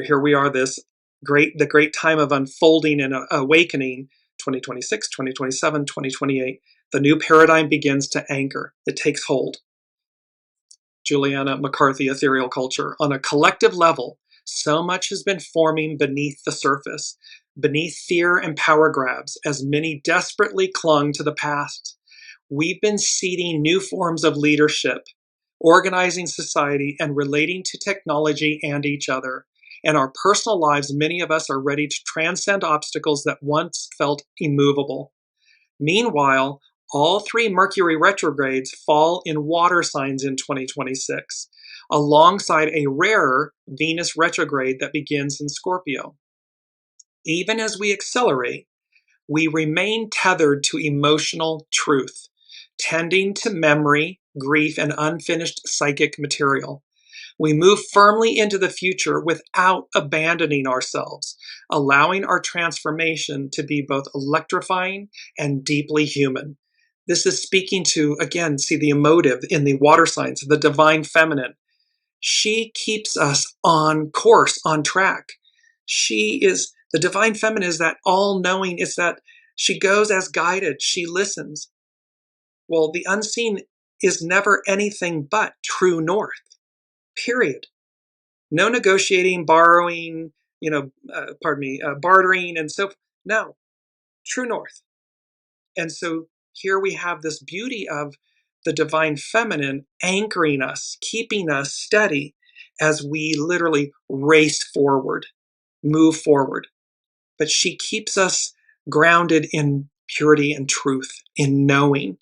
here we are, the great time of unfolding and awakening, 2026, 2027, 2028. The new paradigm begins to anchor. It takes hold. Juliana McCarthy, Ethereal Culture. On a collective level, so much has been forming beneath the surface, beneath fear and power grabs, as many desperately clung to the past. We've been seeding new forms of leadership, organizing society, and relating to technology and each other. In our personal lives, many of us are ready to transcend obstacles that once felt immovable. Meanwhile, all 3 Mercury retrogrades fall in water signs in 2026, alongside a rarer Venus retrograde that begins in Scorpio. Even as we accelerate, we remain tethered to emotional truth, tending to memory, grief, and unfinished psychic material. We move firmly into the future without abandoning ourselves, allowing our transformation to be both electrifying and deeply human. This is speaking to, again, see the emotive in the water signs, the divine feminine. She keeps us on course, on track. The divine feminine is that all-knowing, it's that she goes as guided, she listens. Well, the unseen is never anything but true north, period. No negotiating, borrowing, bartering and so forth. No, true north. And so here we have this beauty of the divine feminine anchoring us, keeping us steady as we literally race forward, move forward. But she keeps us grounded in purity and truth, in knowing,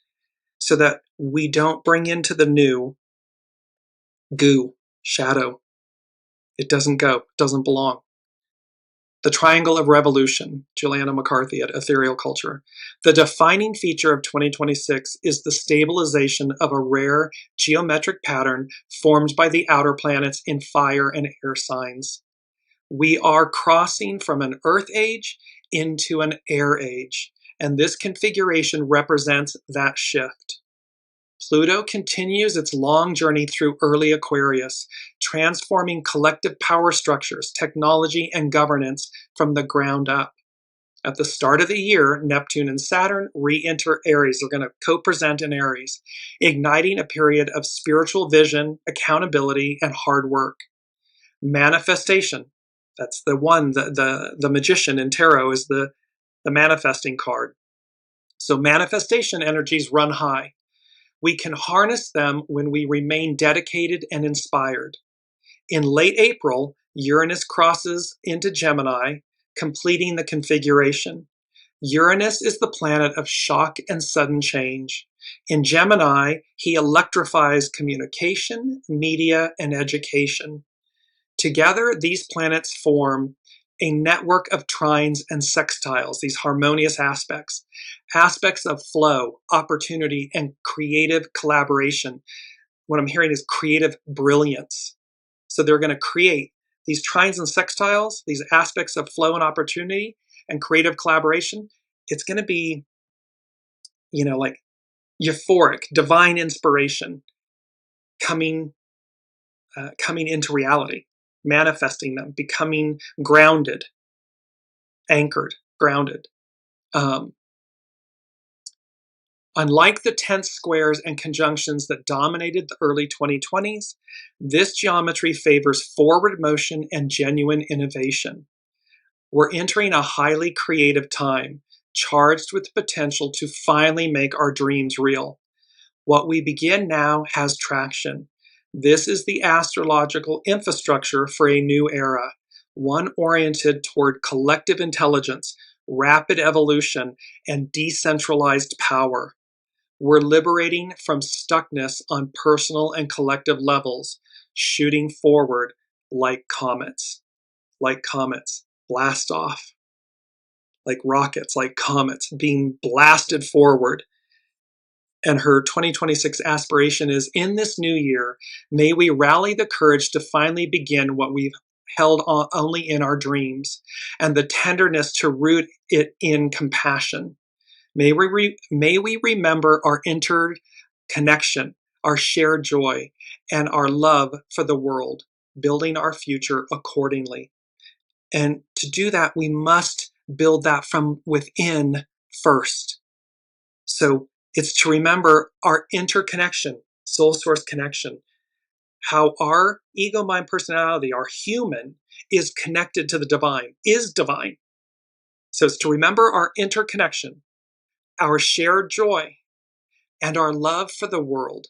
so that we don't bring into the new goo, shadow. It doesn't go, doesn't belong. The Triangle of Revolution, Juliana McCarthy at Ethereal Culture. The defining feature of 2026 is the stabilization of a rare geometric pattern formed by the outer planets in fire and air signs. We are crossing from an earth age into an air age, and this configuration represents that shift. Pluto continues its long journey through early Aquarius, transforming collective power structures, technology, and governance from the ground up. At the start of the year, Neptune and Saturn re-enter Aries. They're going to co-present in Aries, igniting a period of spiritual vision, accountability, and hard work. Manifestation. That's the one, the magician in tarot is the manifesting card. So manifestation energies run high. We can harness them when we remain dedicated and inspired. In late April, Uranus crosses into Gemini, completing the configuration. Uranus is the planet of shock and sudden change. In Gemini, he electrifies communication, media, and education. Together, these planets form a network of trines and sextiles, these harmonious aspects of flow, opportunity, and creative collaboration. What I'm hearing is creative brilliance. So they're going to create these trines and sextiles, these aspects of flow and opportunity and creative collaboration. It's going to be, like euphoric, divine inspiration coming into reality, manifesting them, becoming grounded, anchored, grounded. Unlike the tense squares and conjunctions that dominated the early 2020s, this geometry favors forward motion and genuine innovation. We're entering a highly creative time, charged with the potential to finally make our dreams real. What we begin now has traction. This is the astrological infrastructure for a new era, one oriented toward collective intelligence, rapid evolution, and decentralized power. We're liberating from stuckness on personal and collective levels, shooting forward like comets, blast off, like rockets, like comets, being blasted forward. And her 2026 aspiration is, in this new year, may we rally the courage to finally begin what we've held only in our dreams, and the tenderness to root it in compassion. May we remember our interconnection, our shared joy, and our love for the world, building our future accordingly. And to do that, we must build that from within first. So it's to remember our interconnection, soul source connection, how our ego, mind, personality, our human, is connected to the divine, is divine. So it's to remember our interconnection, our shared joy, and our love for the world,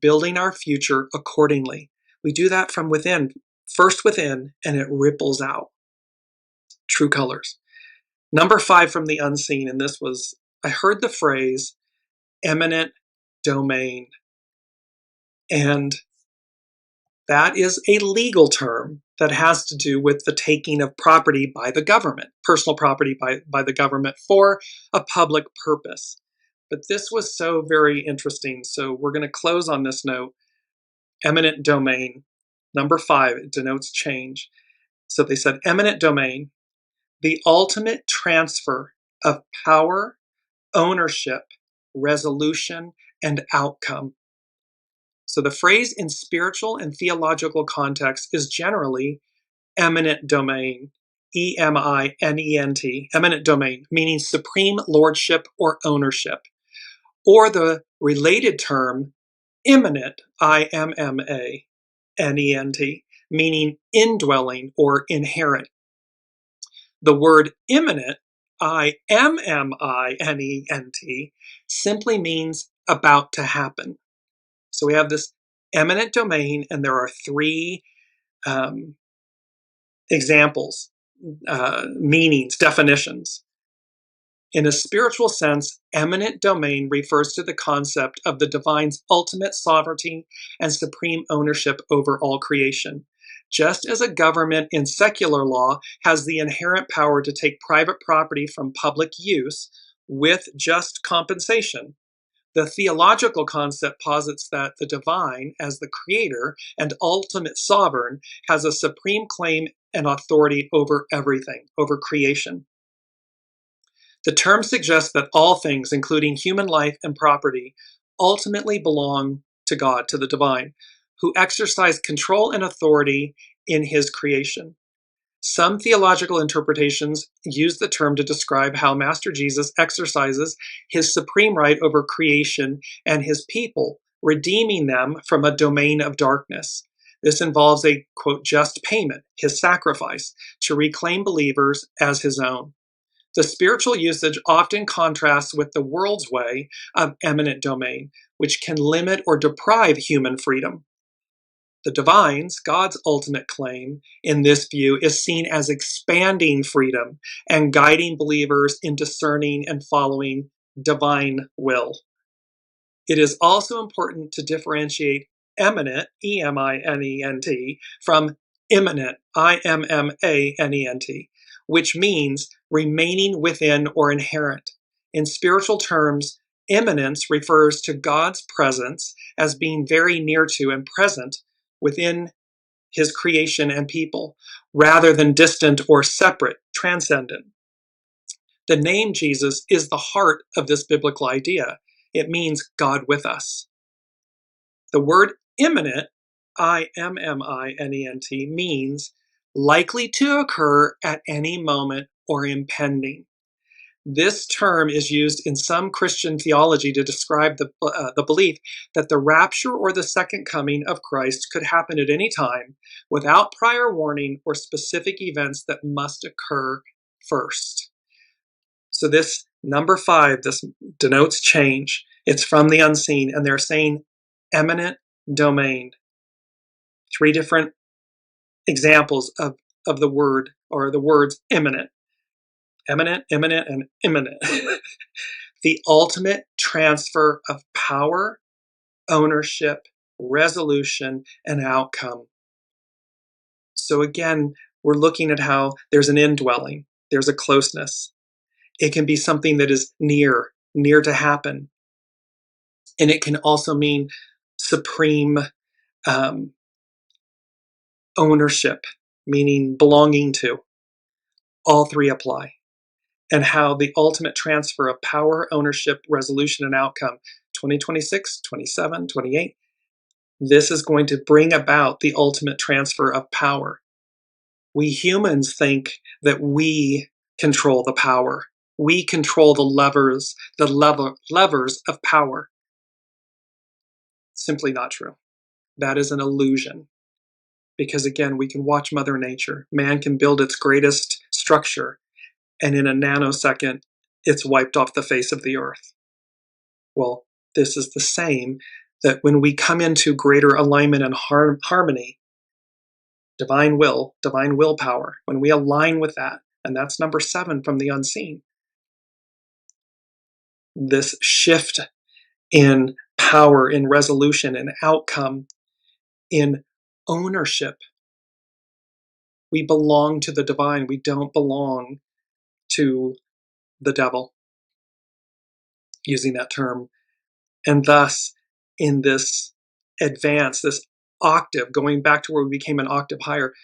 building our future accordingly. We do that from within, first within, and it ripples out. True colors. Number 5 from the unseen, and this was, I heard the phrase eminent domain. And that is a legal term that has to do with the taking of property by the government, personal property by the government for a public purpose. But this was so very interesting. So we're going to close on this note. Eminent domain. Number 5, it denotes change. So they said eminent domain, the ultimate transfer of power, ownership, resolution, and outcome. So the phrase in spiritual and theological context is generally eminent domain, E-M-I-N-E-N-T, eminent domain, meaning supreme lordship or ownership, or the related term imminent, I-M-M-A-N-E-N-T, meaning indwelling or inherent. The word imminent, I-M-M-I-N-E-N-T, simply means about to happen. So we have this eminent domain, and there are 3 examples, meanings, definitions. In a spiritual sense, eminent domain refers to the concept of the divine's ultimate sovereignty and supreme ownership over all creation. Just as a government in secular law has the inherent power to take private property from public use with just compensation, the theological concept posits that the divine, as the creator and ultimate sovereign, has a supreme claim and authority over everything, over creation. The term suggests that all things, including human life and property, ultimately belong to God, to the divine, who exercised control and authority in his creation. Some theological interpretations use the term to describe how Master Jesus exercises his supreme right over creation and his people, redeeming them from a domain of darkness. This involves a, quote, just payment, his sacrifice, to reclaim believers as his own. The spiritual usage often contrasts with the world's way of eminent domain, which can limit or deprive human freedom. The divine's, God's ultimate claim in this view is seen as expanding freedom and guiding believers in discerning and following divine will. It is also important to differentiate eminent, E-M-I-N-E-N-T, from imminent, I-M-M-A-N-E-N-T, which means remaining within or inherent. In spiritual terms, imminence refers to God's presence as being very near to and present within his creation and people, rather than distant or separate, transcendent. The name Jesus is the heart of this biblical idea. It means God with us. The word imminent, I-M-M-I-N-E-N-T, means likely to occur at any moment or impending. This term is used in some Christian theology to describe the belief that the rapture or the second coming of Christ could happen at any time without prior warning or specific events that must occur first. So this number 5, this denotes change. It's from the unseen, and they're saying eminent domain. 3 different examples of the word, or the words imminent. Eminent, imminent, and imminent. The ultimate transfer of power, ownership, resolution, and outcome. So again, we're looking at how there's an indwelling, there's a closeness. It can be something that is near to happen. And it can also mean supreme ownership, meaning belonging to. All 3 apply. And how the ultimate transfer of power, ownership, resolution, and outcome, 2026, 27, 28, This is going to bring about the ultimate transfer of power. We humans think that we control the power. We control the levers of power. Simply not true. That is an illusion. Because again, we can watch Mother Nature. Man can build its greatest structure, and in a nanosecond, it's wiped off the face of the earth. Well, this is the same, that when we come into greater alignment and harmony, divine willpower, when we align with that, and that's number 7 from the unseen, this shift in power, in resolution, in outcome, in ownership. We belong to the divine. We don't belong to the devil, using that term. And thus, in this advance, this octave, going back to where we became an octave higher,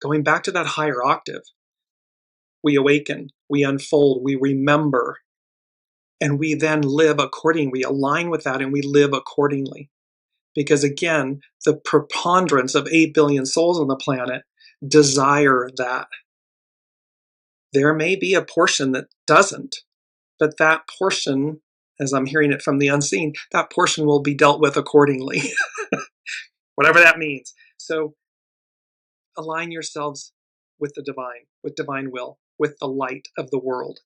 going back to that higher octave, we awaken, we unfold, we remember, and we then live accordingly. We align with that and we live accordingly. Because again, the preponderance of 8 billion souls on the planet desire that. There may be a portion that doesn't, but that portion, as I'm hearing it from the unseen, that portion will be dealt with accordingly. Whatever that means. So align yourselves with the divine, with divine will, with the light of the world,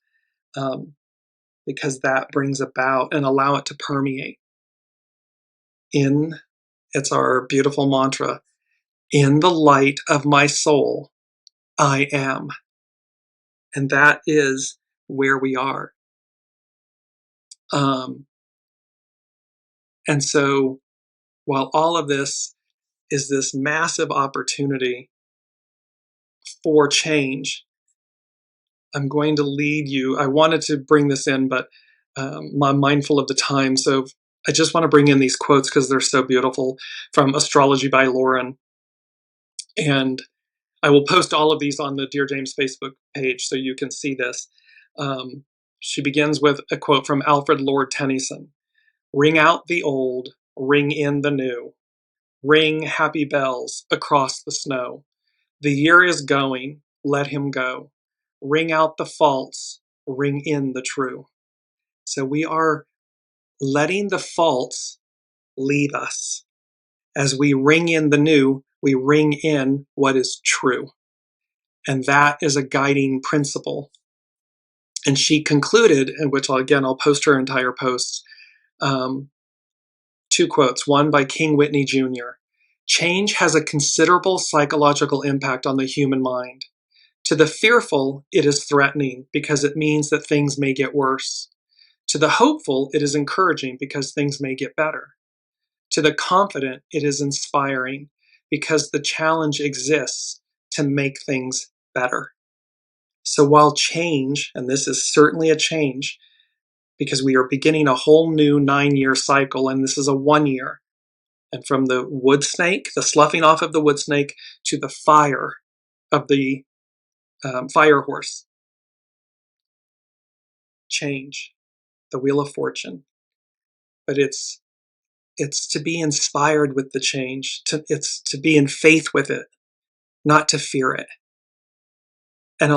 because that brings about, and allow it to permeate. It's our beautiful mantra, in the light of my soul, I am. And that is where we are. And so while all of this is this massive opportunity for change, I'm going to lead you. I wanted to bring this in, but I'm mindful of the time. So I just want to bring in these quotes because they're so beautiful from Astrology by Lauren. And I will post all of these on the Dearjames Facebook page so you can see this. She begins with a quote from Alfred Lord Tennyson. Ring out the old, ring in the new. Ring happy bells across the snow. The year is going, let him go. Ring out the false, ring in the true. So we are letting the false leave us. As we ring in the new, we ring in what is true. And that is a guiding principle. And she concluded, and which I'll post her entire post, 2 quotes, one by King Whitney Jr. Change has a considerable psychological impact on the human mind. To the fearful, it is threatening because it means that things may get worse. To the hopeful, it is encouraging because things may get better. To the confident, it is inspiring because the challenge exists to make things better. So while change, and this is certainly a change, because we are beginning a whole new 9-year cycle, and this is a 1 year. And from the wood snake, the sloughing off of the wood snake, to the fire of the fire horse. Change, the wheel of fortune. But it's to be inspired with the change. It's to be in faith with it, not to fear it. And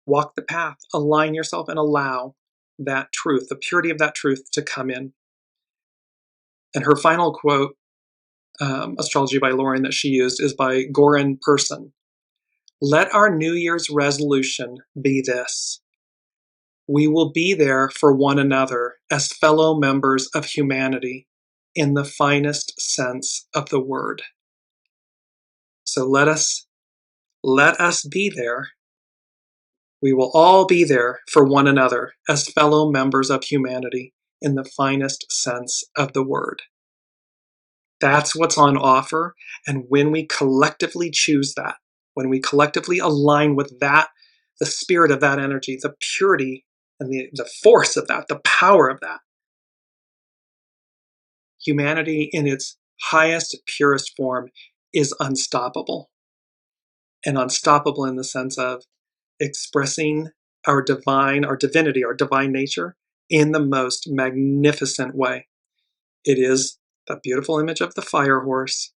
walk the path, align yourself and allow that truth, the purity of that truth to come in. And her final quote, Astrology by Lauren, that she used is by Goran Person. Let our New Year's resolution be this. We will be there for one another as fellow members of humanity in the finest sense of the word. So let us be there. We will all be there for one another as fellow members of humanity in the finest sense of the word. That's what's on offer. And when we collectively choose that, when we collectively align with that, the spirit of that energy, the purity and the force of that, the power of that, humanity in its highest, purest form is unstoppable. And unstoppable in the sense of expressing our divinity, our divine nature in the most magnificent way. It is that beautiful image of the fire horse,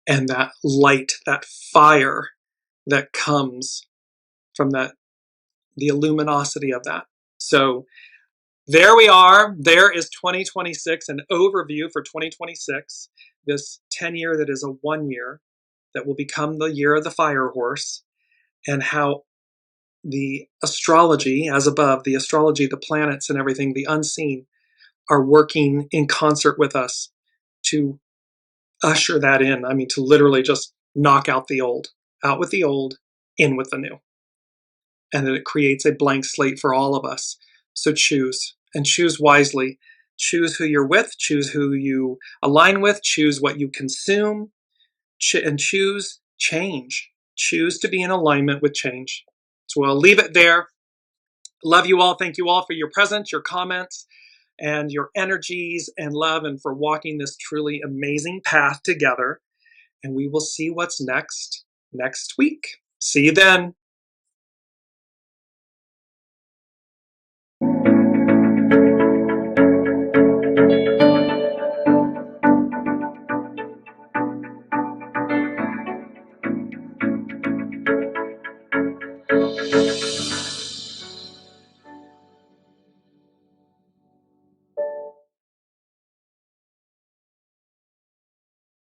and that light, that fire that comes from the luminosity of that. So there we are. There is 2026, an overview for 2026, this 10-year that is a 1 year that will become the year of the fire horse, and how the astrology, as above, the astrology, the planets and everything, the unseen, are working in concert with us to usher that in. I mean, to literally just knock out the old, out with the old, in with the new. And that it creates a blank slate for all of us. So choose, and choose wisely. Choose who you're with, choose who you align with, choose what you consume, and choose change. Choose to be in alignment with change. So I'll leave it there. Love you all. Thank you all for your presence, your comments, and your energies and love, and for walking this truly amazing path together. And we will see what's next week. See you then.